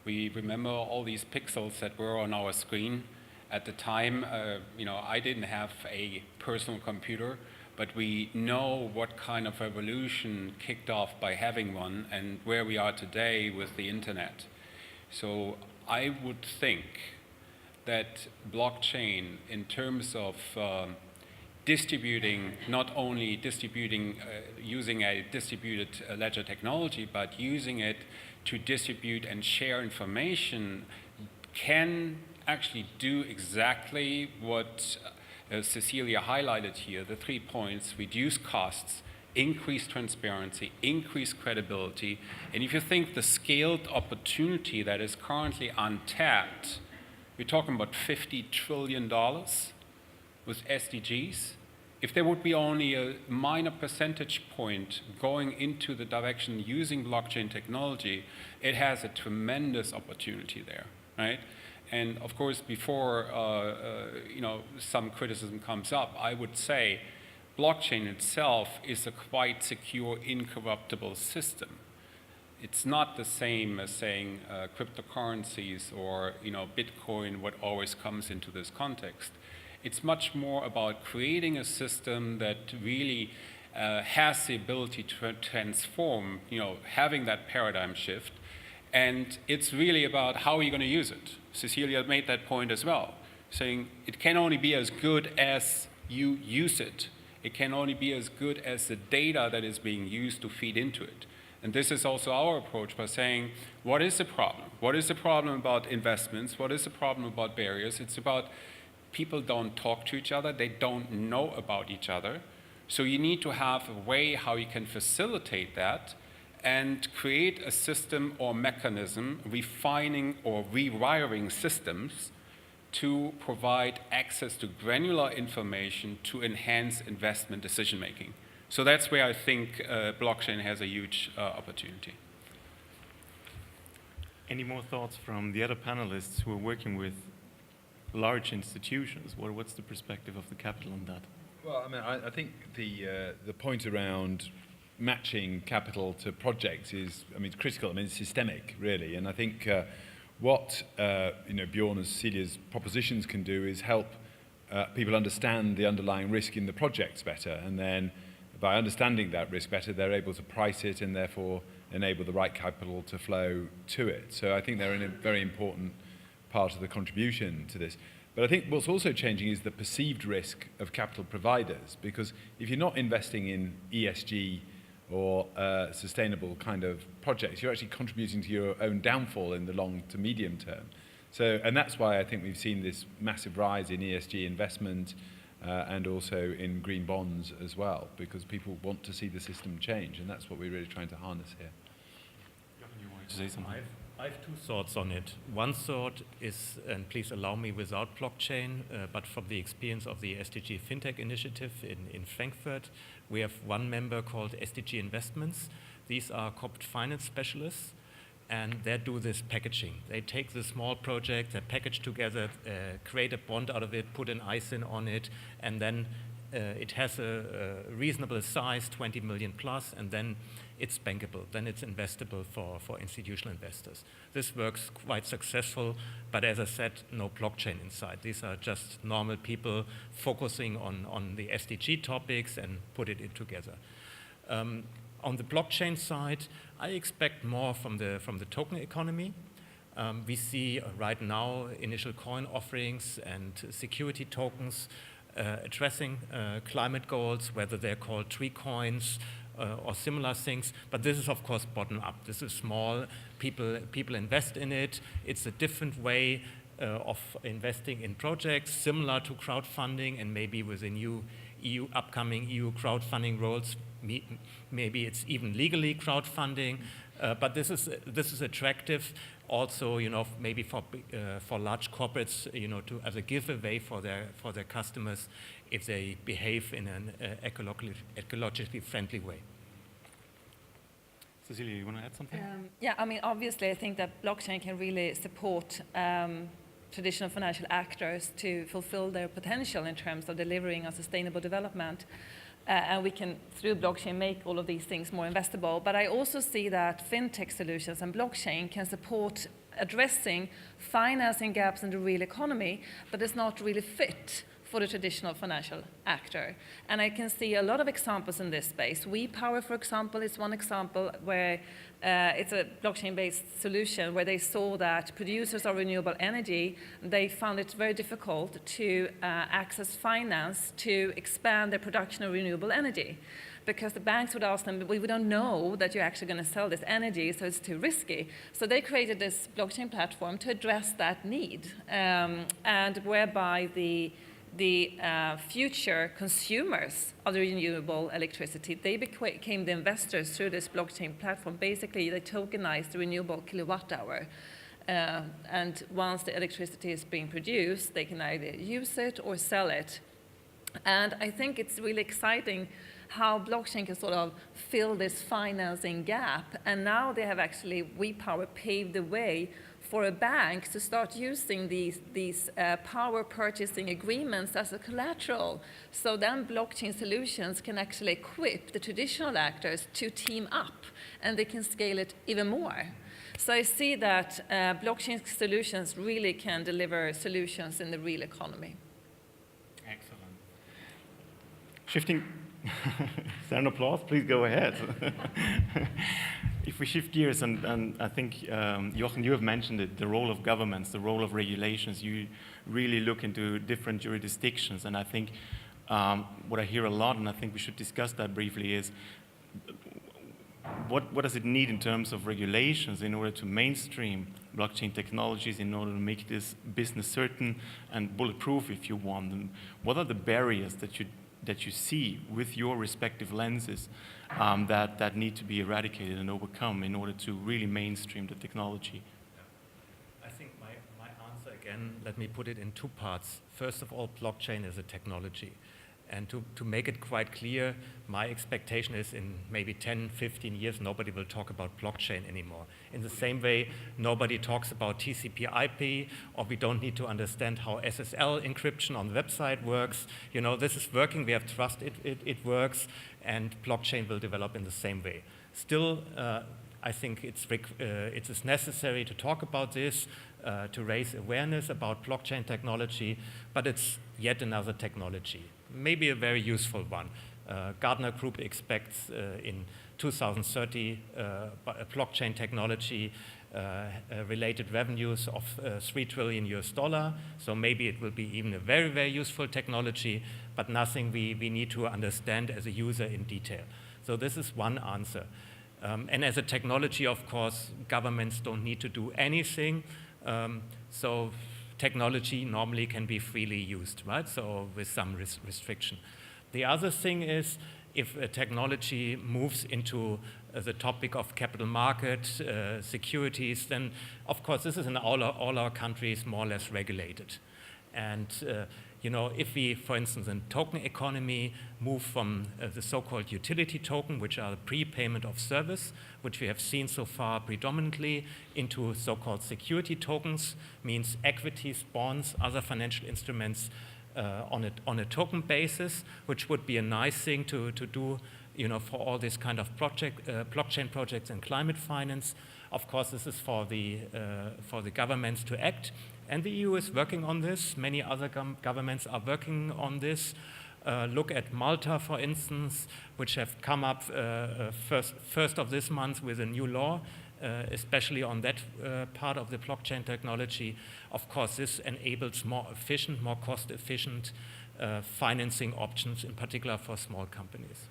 We remember all these pixels that were on our screen. At the time, I didn't have a personal computer, but we know what kind of revolution kicked off by having one and where we are today with the internet. So I would think that blockchain, in terms of distributing, not only distributing using a distributed ledger technology, but using it to distribute and share information, can actually do exactly what Cecilia highlighted here, the 3 points: reduce costs, increase transparency, increase credibility. And if you think the scaled opportunity that is currently untapped, we're talking about $50 trillion with SDGs. If there would be only a minor percentage point going into the direction using blockchain technology, it has a tremendous opportunity there, right? And of course, before some criticism comes up, I would say blockchain itself is a quite secure, incorruptible system. It's not the same as saying cryptocurrencies or Bitcoin, what always comes into this context. It's much more about creating a system that really has the ability to transform, having that paradigm shift. And it's really about how you're going to use it. Cecilia made that point as well, saying it can only be as good as you use it. It can only be as good as the data that is being used to feed into it. And this is also our approach by saying, what is the problem? What is the problem about investments? What is the problem about barriers? It's about people don't talk to each other. They don't know about each other. So you need to have a way how you can facilitate that and create a system or mechanism, refining or rewiring systems to provide access to granular information to enhance investment decision making. So that's where I think blockchain has a huge opportunity. Any more thoughts from the other panelists who are working with large institutions? What's the perspective of the capital on that? Well, I mean, I think the point around matching capital to projects is, it's critical. It's systemic, really. And I think what Bjoern and Cecilia's propositions can do is help people understand the underlying risk in the projects better, and then by understanding that risk better, they're able to price it and therefore enable the right capital to flow to it. So I think they're in a very important part of the contribution to this. But I think what's also changing is the perceived risk of capital providers, because if you're not investing in ESG or sustainable kind of projects, you're actually contributing to your own downfall in the long to medium term. So, and that's why I think we've seen this massive rise in ESG investment and also in green bonds as well, because people want to see the system change, and that's what we're really trying to harness here. Jochen, you wanted to say something? I have two thoughts on it. One thought is, and please allow me without blockchain, but from the experience of the SDG Fintech initiative in Frankfurt, we have one member called SDG Investments. These are corporate finance specialists, and they do this packaging. They take the small project, they package together, create a bond out of it, put an ISIN on it, and then it has a reasonable size, 20 million plus, and then it's bankable, then it's investable for institutional investors. This works quite successful, but as I said, no blockchain inside. These are just normal people focusing on the SDG topics and put it in together. On the blockchain side, I expect more from the token economy. We see right now initial coin offerings and security tokens addressing climate goals, whether they're called tree coins or similar things. But this is, of course, bottom up. This is small. People invest in it. It's a different way of investing in projects, similar to crowdfunding, and maybe with the new upcoming EU crowdfunding rules, maybe it's even legally crowdfunding. But this is attractive. Also, maybe for large corporates, as a giveaway for their customers, if they behave in an ecologically friendly way. Cecilia, you want to add something? Obviously, I think that blockchain can really support traditional financial actors to fulfill their potential in terms of delivering on sustainable development. And we can, through blockchain, make all of these things more investable. But I also see that fintech solutions and blockchain can support addressing financing gaps in the real economy, but it's not really fit for the traditional financial actor. And I can see a lot of examples in this space. WePower, for example, is one example where it's a blockchain-based solution where they saw that producers of renewable energy, they found it very difficult to access finance to expand their production of renewable energy, because the banks would ask them, we don't know that you're actually going to sell this energy, so it's too risky. So they created this blockchain platform to address that need, and whereby the future consumers of the renewable electricity, they became the investors through this blockchain platform. Basically, they tokenized the renewable kilowatt hour. And once the electricity is being produced, they can either use it or sell it. And I think it's really exciting how blockchain can sort of fill this financing gap. And now they have actually, WePower paved the way for a bank to start using these power purchasing agreements as a collateral. So then blockchain solutions can actually equip the traditional actors to team up, and they can scale it even more. So I see that blockchain solutions really can deliver solutions in the real economy. Shifting, is there an applause? Please go ahead. If we shift gears, and I think, Jochen, you have mentioned it, the role of governments, the role of regulations, you really look into different jurisdictions, and I think what I hear a lot, and I think we should discuss that briefly, is what does it need in terms of regulations in order to mainstream blockchain technologies, in order to make this business certain and bulletproof, if you want them? What are the barriers that you see with your respective lenses that need to be eradicated and overcome in order to really mainstream the technology? I think my answer, again, let me put it in two parts. First of all, blockchain is a technology. And to make it quite clear, my expectation is in maybe 10, 15 years, nobody will talk about blockchain anymore. In the same way, nobody talks about TCP/IP, or we don't need to understand how SSL encryption on the website works. You know, this is working, we have trust it works, and blockchain will develop in the same way. Still, I think it's necessary to talk about this, to raise awareness about blockchain technology, but it's yet another technology. Maybe a very useful one. Gartner Group expects in 2030 blockchain technology related revenues of $3 trillion. So maybe it will be even a very, very useful technology, but nothing we need to understand as a user in detail. So this is one answer. And as a technology, of course, governments don't need to do anything. So technology normally can be freely used, right? So with some restriction. The other thing is, if a technology moves into the topic of capital market securities, then of course this is in all our countries more or less regulated. And you know, if we, for instance, in token economy, move from the so-called utility token, which are the prepayment of service, which we have seen so far predominantly, into so-called security tokens, means equities, bonds, other financial instruments on a token basis, which would be a nice thing to do, you know, for all this kind of blockchain projects and climate finance. Of course, this is for the governments to act. And the EU is working on this. Many other governments are working on this. Look at Malta, for instance, which have come up first of this month with a new law, especially on that part of the blockchain technology. Of course, this enables more efficient, more cost-efficient financing options, in particular for small companies.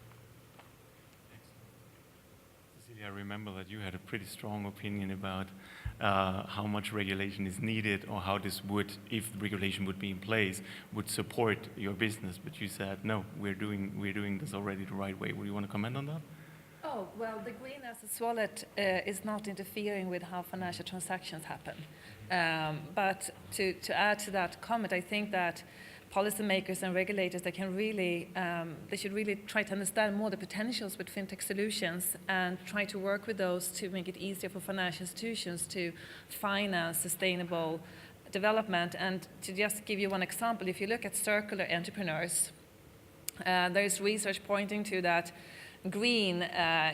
Cecilia, I remember that you had a pretty strong opinion about how much regulation is needed, or how this would, if the regulation would be in place, would support your business. But you said, no, we're doing this already the right way. Would you want to comment on that? Oh, well, the green assets wallet is not interfering with how financial transactions happen. But to add to that comment, I think that policymakers and regulators, they should really try to understand more the potentials with fintech solutions and try to work with those to make it easier for financial institutions to finance sustainable development. And to just give you one example, if you look at circular entrepreneurs, there is research pointing to that green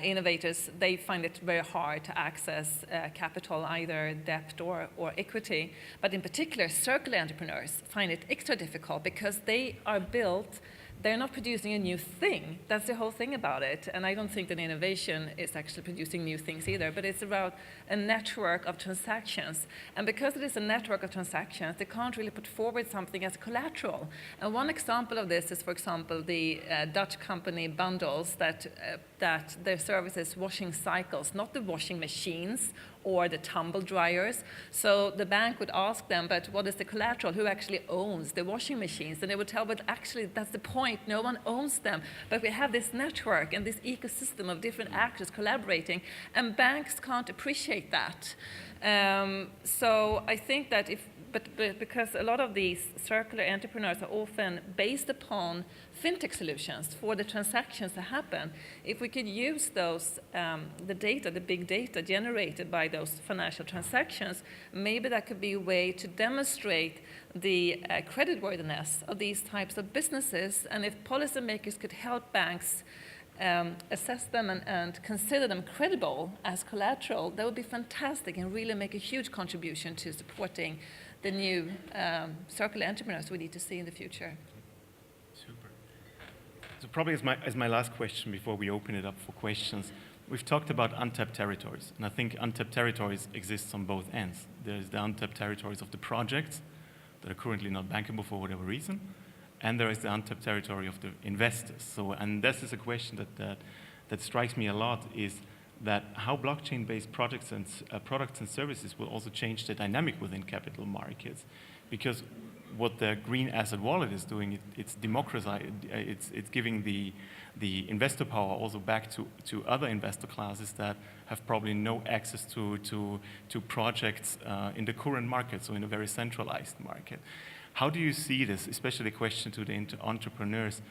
innovators, they find it very hard to access capital, either debt or equity. But in particular, circular entrepreneurs find it extra difficult because they are built, they're not producing a new thing. That's the whole thing about it. And I don't think that innovation is actually producing new things either, but it's about a network of transactions. And because it is a network of transactions, they can't really put forward something as collateral. And one example of this is, for example, the Dutch company Bundles that their service is washing cycles, not the washing machines or the tumble dryers. So the bank would ask them, but what is the collateral? Who actually owns the washing machines? And they would tell, but actually that's the point, no one owns them. But we have this network and this ecosystem of different actors collaborating, and banks can't appreciate that. So I think that because a lot of these circular entrepreneurs are often based upon fintech solutions for the transactions that happen, if we could use those, the data, the big data generated by those financial transactions, maybe that could be a way to demonstrate the creditworthiness of these types of businesses. And if policymakers could help banks assess them and consider them credible as collateral, that would be fantastic and really make a huge contribution to supporting the new circular entrepreneurs we need to see in the future. Super. So probably as my last question before we open it up for questions, we've talked about untapped territories, and I think untapped territories exist on both ends. There's the untapped territories of the projects that are currently not bankable for whatever reason, and there is the untapped territory of the investors. So, and this is a question that strikes me a lot, is that how blockchain-based products and services will also change the dynamic within capital markets, because what the green asset wallet is doing, it's democratizing, it's giving the investor power also back to other investor classes that have probably no access to projects in the current market, so in a very centralized market. How do you see this, especially the question to the entrepreneurs?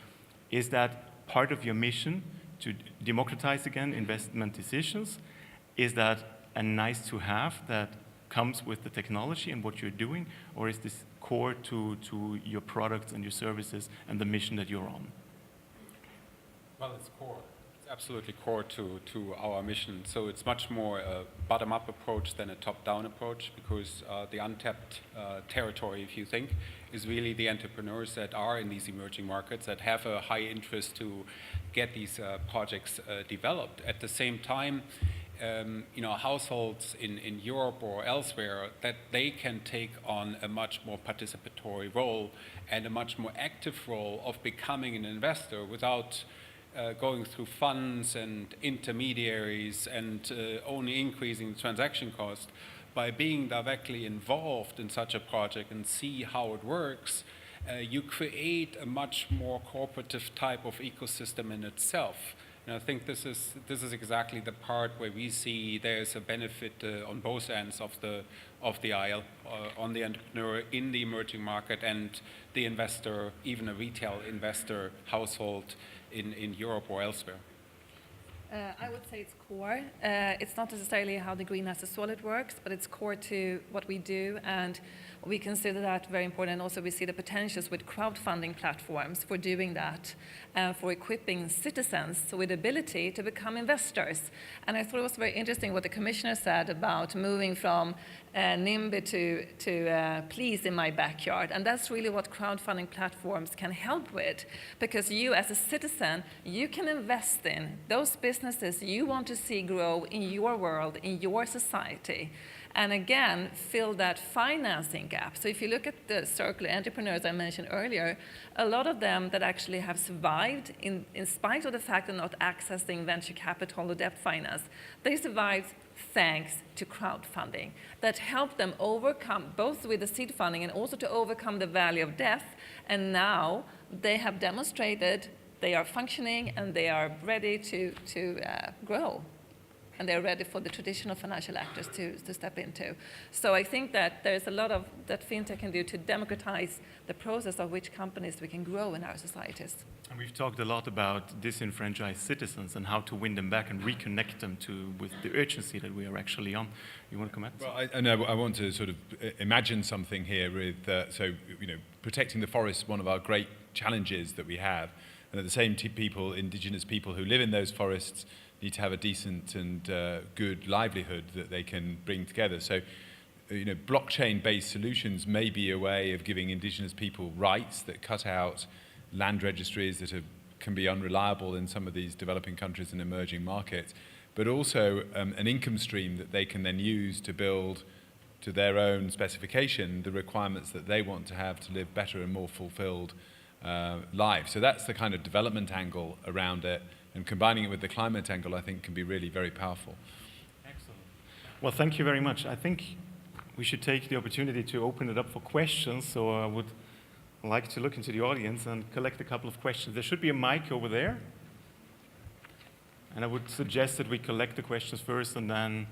Is that part of your mission to democratize again investment decisions? Is that a nice to have that comes with the technology and what you're doing, or is this core to your products and your services and the mission that you're on? Well, it's core. It's absolutely core to our mission. So it's much more a bottom-up approach than a top-down approach, because the untapped territory, if you think, is really the entrepreneurs that are in these emerging markets that have a high interest to get these projects developed. At the same time, households in Europe or elsewhere, that they can take on a much more participatory role and a much more active role of becoming an investor without going through funds and intermediaries and only increasing the transaction cost. By being directly involved in such a project and see how it works, you create a much more cooperative type of ecosystem in itself. And I think this is exactly the part where we see there's a benefit on both ends of the aisle, on the entrepreneur in the emerging market and the investor, even a retail investor household in Europe or elsewhere. I would say it's core. It's not necessarily how the green asset wallet works, but it's core to what we do, and we consider that very important. And also we see the potentials with crowdfunding platforms for doing that, for equipping citizens with the ability to become investors. And I thought it was very interesting what the commissioner said about moving from NIMBY to Please in my backyard. And that's really what crowdfunding platforms can help with, because you as a citizen, you can invest in those businesses you want to see grow in your world, in your society, and again, fill that financing gap. So if you look at the circular entrepreneurs I mentioned earlier, a lot of them that actually have survived in spite of the fact they're not accessing venture capital or debt finance, they survived thanks to crowdfunding that helped them overcome, both with the seed funding and also to overcome the valley of death. And now they have demonstrated they are functioning and they are ready to grow. And they're ready for the traditional financial actors to step into. So I think that there's a lot of that fintech can do to democratize the process of which companies we can grow in our societies. And we've talked a lot about disenfranchised citizens and how to win them back and reconnect them with the urgency that we are actually on. You want to comment? Well, I want to sort of imagine something here with, protecting the forest is one of our great challenges that we have. And at the same time, indigenous people who live in those forests need to have a decent and good livelihood that they can bring together. So, blockchain-based solutions may be a way of giving indigenous people rights that cut out land registries that can be unreliable in some of these developing countries and emerging markets, but also an income stream that they can then use to build to their own specification the requirements that they want to have to live better and more fulfilled lives. So that's the kind of development angle around it. And combining it with the climate angle, I think, can be really very powerful. Excellent. Well, thank you very much. I think we should take the opportunity to open it up for questions. So I would like to look into the audience and collect a couple of questions. There should be a mic over there. And I would suggest that we collect the questions first and then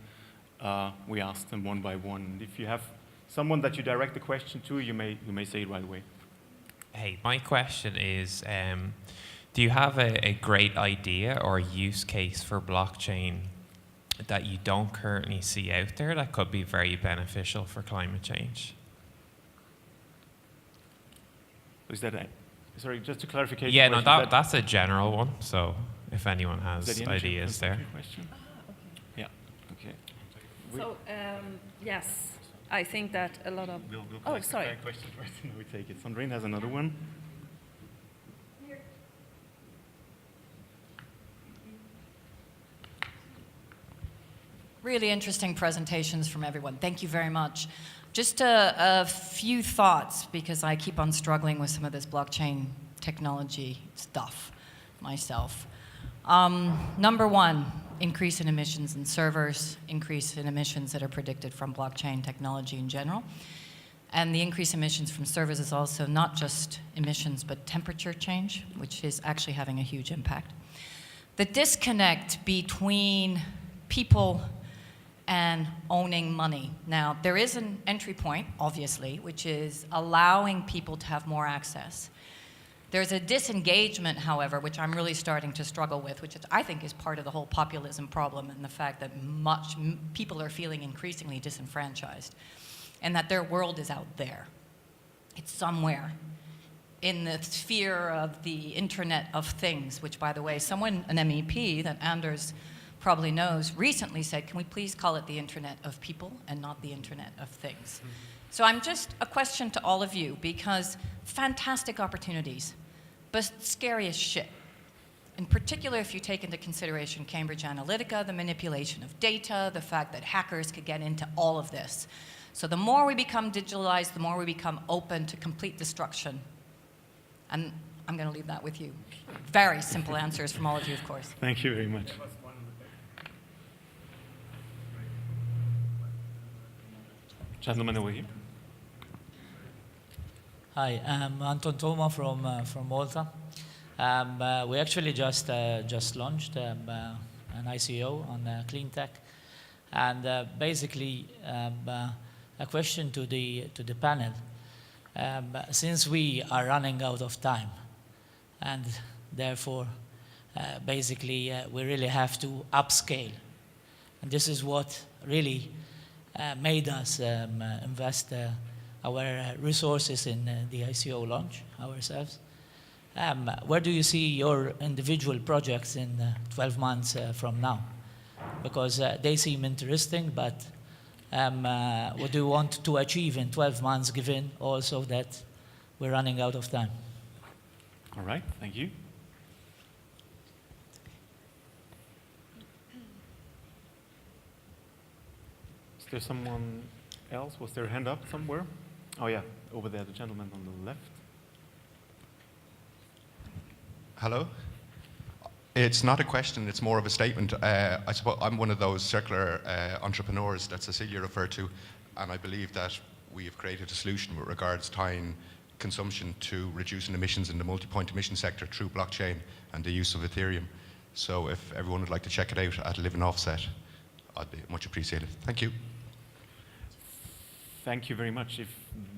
we ask them one by one. And if you have someone that you direct the question to, you may say it right away. Hey, my question is, do you have a great idea or use case for blockchain that you don't currently see out there that could be very beneficial for climate change? Is that sorry, just a clarification? Yeah, no, that's a general one. So if anyone has ideas there. Question? Okay. Yeah, okay. So, yes, I think that a lot of... We'll sorry. Question first and we take it. Sandrine has another one. Really interesting presentations from everyone. Thank you very much. Just a few thoughts, because I keep on struggling with some of this blockchain technology stuff myself. Number one, increase in emissions in servers, increase in emissions that are predicted from blockchain technology in general. And the increased emissions from servers is also not just emissions, but temperature change, which is actually having a huge impact. The disconnect between people and owning money. Now, there is an entry point, obviously, which is allowing people to have more access. There's a disengagement, however, which I'm really starting to struggle with, which I think is part of the whole populism problem, and the fact that people are feeling increasingly disenfranchised, and that their world is out there. It's somewhere in the sphere of the Internet of Things, which, by the way, an MEP that Anders probably knows, recently said, can we please call it the Internet of People and not the Internet of Things? So I'm just a question to all of you, because fantastic opportunities, but scary as shit. In particular, if you take into consideration Cambridge Analytica, the manipulation of data, the fact that hackers could get into all of this. So the more we become digitalized, the more we become open to complete destruction. And I'm going to leave that with you. Very simple answers from all of you, of course. Thank you very much. Gentleman over here. Hi, I'm Anton Toma from Malta. We actually just launched an ICO on clean tech, and basically a question to the panel. Since we are running out of time, and therefore basically we really have to upscale, and this is what really made us invest our resources in the ICO launch ourselves. Where do you see your individual projects in 12 months from now? Because they seem interesting, but what do you want to achieve in 12 months, given also that we're running out of time? All right, thank you. Is there someone else? Was there a hand up somewhere? Oh yeah, over there, the gentleman on the left. Hello. It's not a question, it's more of a statement. I suppose I'm one of those circular entrepreneurs that Cecilia referred to, and I believe that we have created a solution with regards to tying consumption to reducing emissions in the multi-point emission sector through blockchain and the use of Ethereum. So if everyone would like to check it out at Live and Offset, I'd be much appreciated. Thank you. Thank you very much. If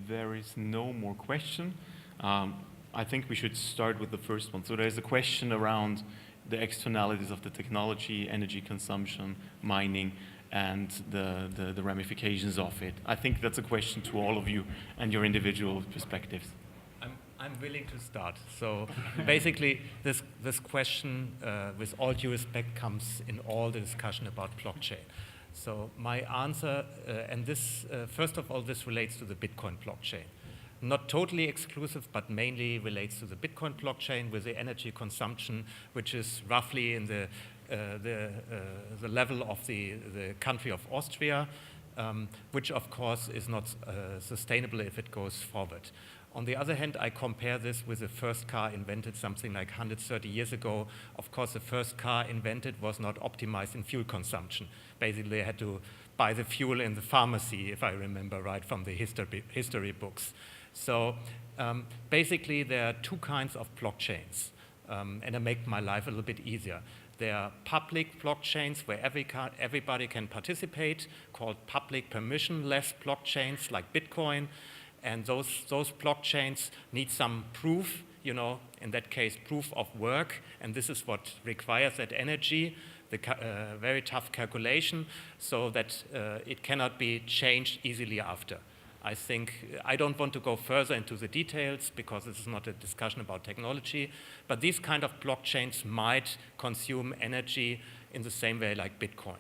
there is no more question, I think we should start with the first one. So there's a question around the externalities of the technology, energy consumption, mining, and the ramifications of it. I think that's a question to all of you and your individual perspectives. I'm willing to start. So basically, this question, with all due respect, comes in all the discussion about blockchain. So my answer, and this, first of all, this relates to the Bitcoin blockchain. Not totally exclusive, but mainly relates to the Bitcoin blockchain with the energy consumption, which is roughly in the level of the country of Austria, which of course is not sustainable if it goes forward. On the other hand, I compare this with the first car invented something like 130 years ago. Of course, the first car invented was not optimized in fuel consumption. Basically, they had to buy the fuel in the pharmacy, if I remember right from the history books. So basically, there are two kinds of blockchains, and I make my life a little bit easier. There are public blockchains where everybody can participate, called public permissionless blockchains like Bitcoin. And those blockchains need some proof, you know, in that case, proof of work. And this is what requires that energy, the very tough calculation, so that it cannot be changed easily after. I think I don't want to go further into the details because this is not a discussion about technology, but these kind of blockchains might consume energy in the same way like Bitcoin.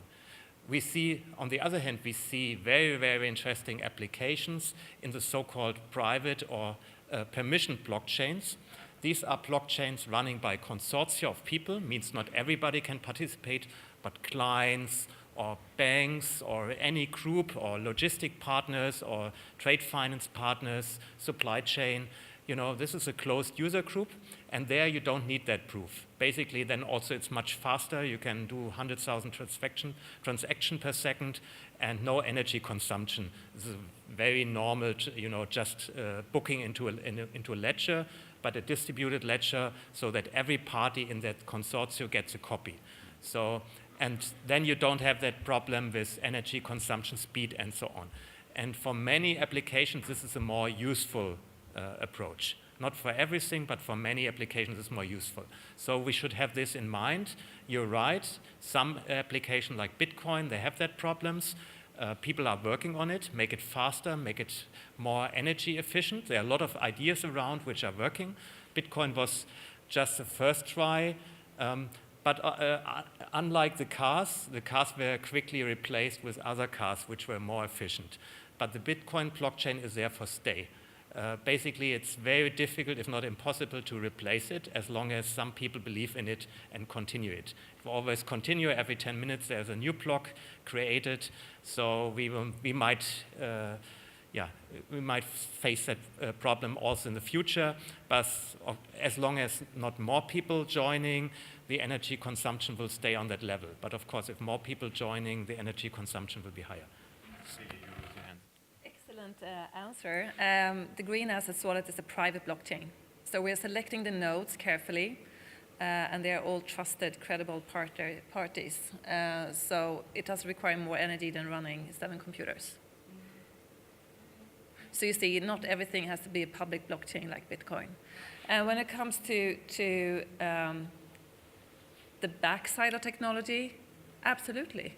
We see, on the other hand, we see very, very interesting applications in the so-called private or permission blockchains. These are blockchains running by consortia of people, means not everybody can participate, but clients or banks or any group or logistic partners or trade finance partners, supply chain. You know, this is a closed user group, and there you don't need that proof. Basically, then also it's much faster. You can do 100,000 transaction per second and no energy consumption. This is very normal, you know, just booking into a ledger, but a distributed ledger so that every party in that consortium gets a copy. So, and then you don't have that problem with energy consumption, speed, and so on. And for many applications, this is a more useful approach. Not for everything, but for many applications, it's more useful. So we should have this in mind. You're right. Some applications like Bitcoin, they have that problems. People are working on it, make it faster, make it more energy efficient. There are a lot of ideas around which are working. Bitcoin was just the first try. But unlike the cars were quickly replaced with other cars which were more efficient. But the Bitcoin blockchain is there for stay. Basically, it's very difficult, if not impossible, to replace it as long as some people believe in it and continue it. If we always continue, every 10 minutes there's a new block created, so we might face that problem also in the future. But as long as not more people joining, the energy consumption will stay on that level. But of course, if more people joining, the energy consumption will be higher. Excellent answer. The Green Assets Wallet is a private blockchain. So we're selecting the nodes carefully, and they are all trusted, credible parties. So it does require more energy than running 7 computers. So you see, not everything has to be a public blockchain like Bitcoin. And when it comes to the backside of technology, absolutely.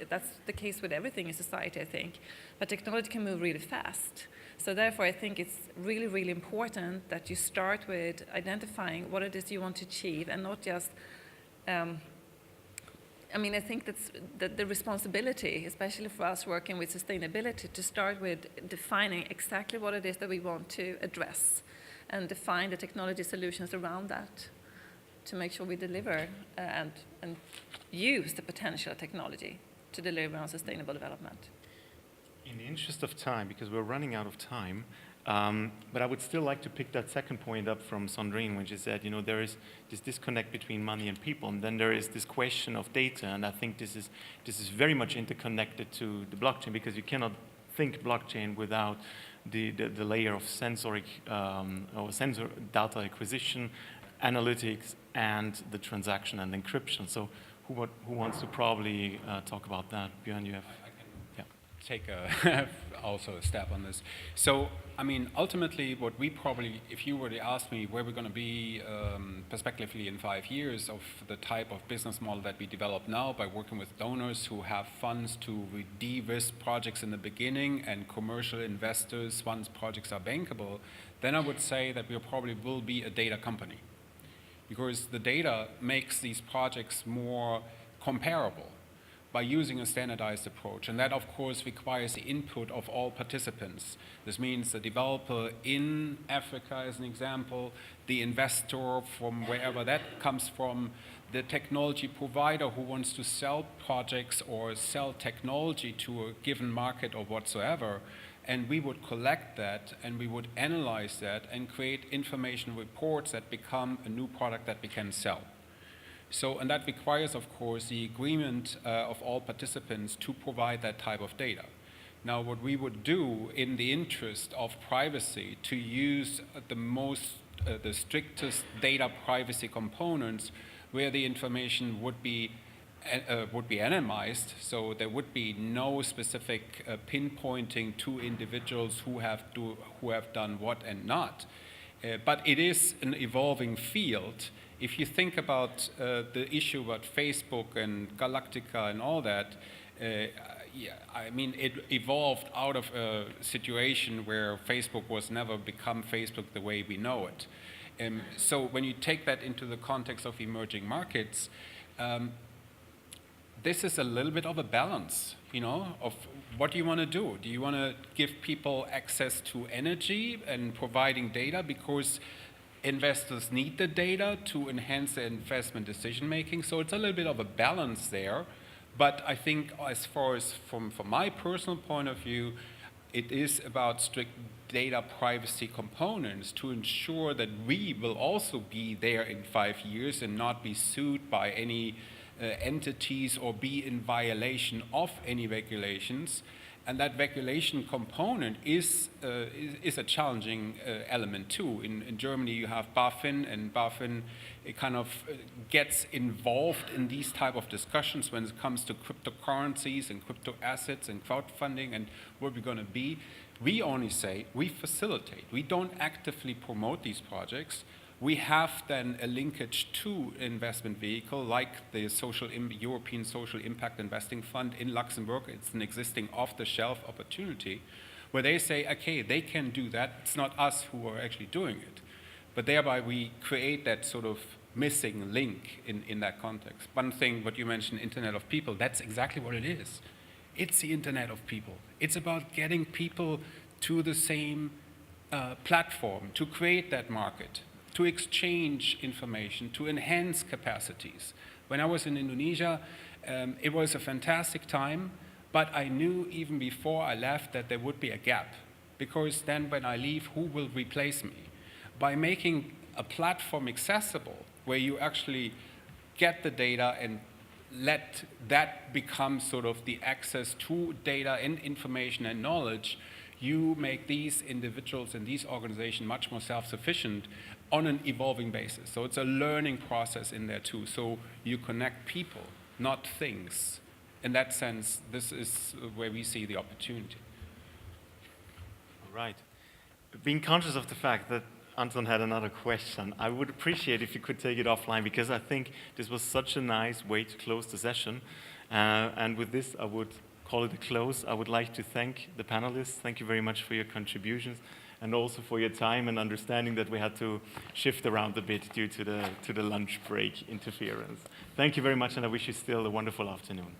That's the case with everything in society, I think. But technology can move really fast. So therefore, I think it's really, really important that you start with identifying what it is you want to achieve and not just, I mean, I think that's the responsibility, especially for us working with sustainability, to start with defining exactly what it is that we want to address and define the technology solutions around that to make sure we deliver and use the potential of technology to deliver on sustainable development. In the interest of time, because we're running out of time, but I would still like to pick that second point up from Sandrine when she said, you know, there is this disconnect between money and people, and then there is this question of data, and I think this is very much interconnected to the blockchain, because you cannot think blockchain without the layer of sensor data acquisition, analytics, and the transaction and encryption. So who wants to probably talk about that? Bjoern, you have... Take also a step on this. So, I mean, ultimately, what we probably, if you were to ask me where we're going to be prospectively in 5 years of the type of business model that we develop now by working with donors who have funds to de-risk projects in the beginning and commercial investors once projects are bankable, then I would say that we probably will be a data company, because the data makes these projects more comparable by using a standardized approach. And that, of course, requires the input of all participants. This means the developer in Africa, as an example, the investor from wherever that comes from, the technology provider who wants to sell projects or sell technology to a given market or whatsoever. And we would collect that, and we would analyze that, and create information reports that become a new product that we can sell. So, and that requires, of course, the agreement of all participants to provide that type of data. Now, what we would do in the interest of privacy to use the strictest data privacy components where the information would be anonymized, so there would be no specific pinpointing to individuals who have done what and not. But it is an evolving field. If you think about the issue about Facebook and Galactica and all that, I mean, it evolved out of a situation where Facebook was never become Facebook the way we know it. So when you take that into the context of emerging markets, this is a little bit of a balance, you know, of what do you want to do? Do you want to give people access to energy and providing data because investors need the data to enhance their investment decision making? So it's a little bit of a balance there. But I think as far as from my personal point of view, it is about strict data privacy components to ensure that we will also be there in 5 years and not be sued by any entities or be in violation of any regulations. And that regulation component is a challenging element too. In Germany, you have BaFin, and BaFin it kind of gets involved in these type of discussions when it comes to cryptocurrencies and crypto assets and crowdfunding and where we're going to be. We only say we facilitate. We don't actively promote these projects. We have then a linkage to investment vehicle like the European Social Impact Investing Fund in Luxembourg. It's an existing off-the-shelf opportunity where they say, okay, they can do that. It's not us who are actually doing it. But thereby we create that sort of missing link in that context. One thing, what you mentioned, Internet of People, that's exactly what it is. It's the Internet of People. It's about getting people to the same platform to create that market, to exchange information, to enhance capacities. When I was in Indonesia, it was a fantastic time, but I knew even before I left that there would be a gap, because then when I leave, who will replace me? By making a platform accessible, where you actually get the data and let that become sort of the access to data and information and knowledge, you make these individuals and these organizations much more self-sufficient on an evolving basis. So it's a learning process in there too. So you connect people, not things. In that sense, this is where we see the opportunity. All right. Being conscious of the fact that Anton had another question, I would appreciate if you could take it offline, because I think this was such a nice way to close the session. And with this, I would call it a close. I would like to thank the panelists. Thank you very much for your contributions, and also for your time and understanding that we had to shift around a bit due to the lunch break interference. Thank you very much, and I wish you still a wonderful afternoon.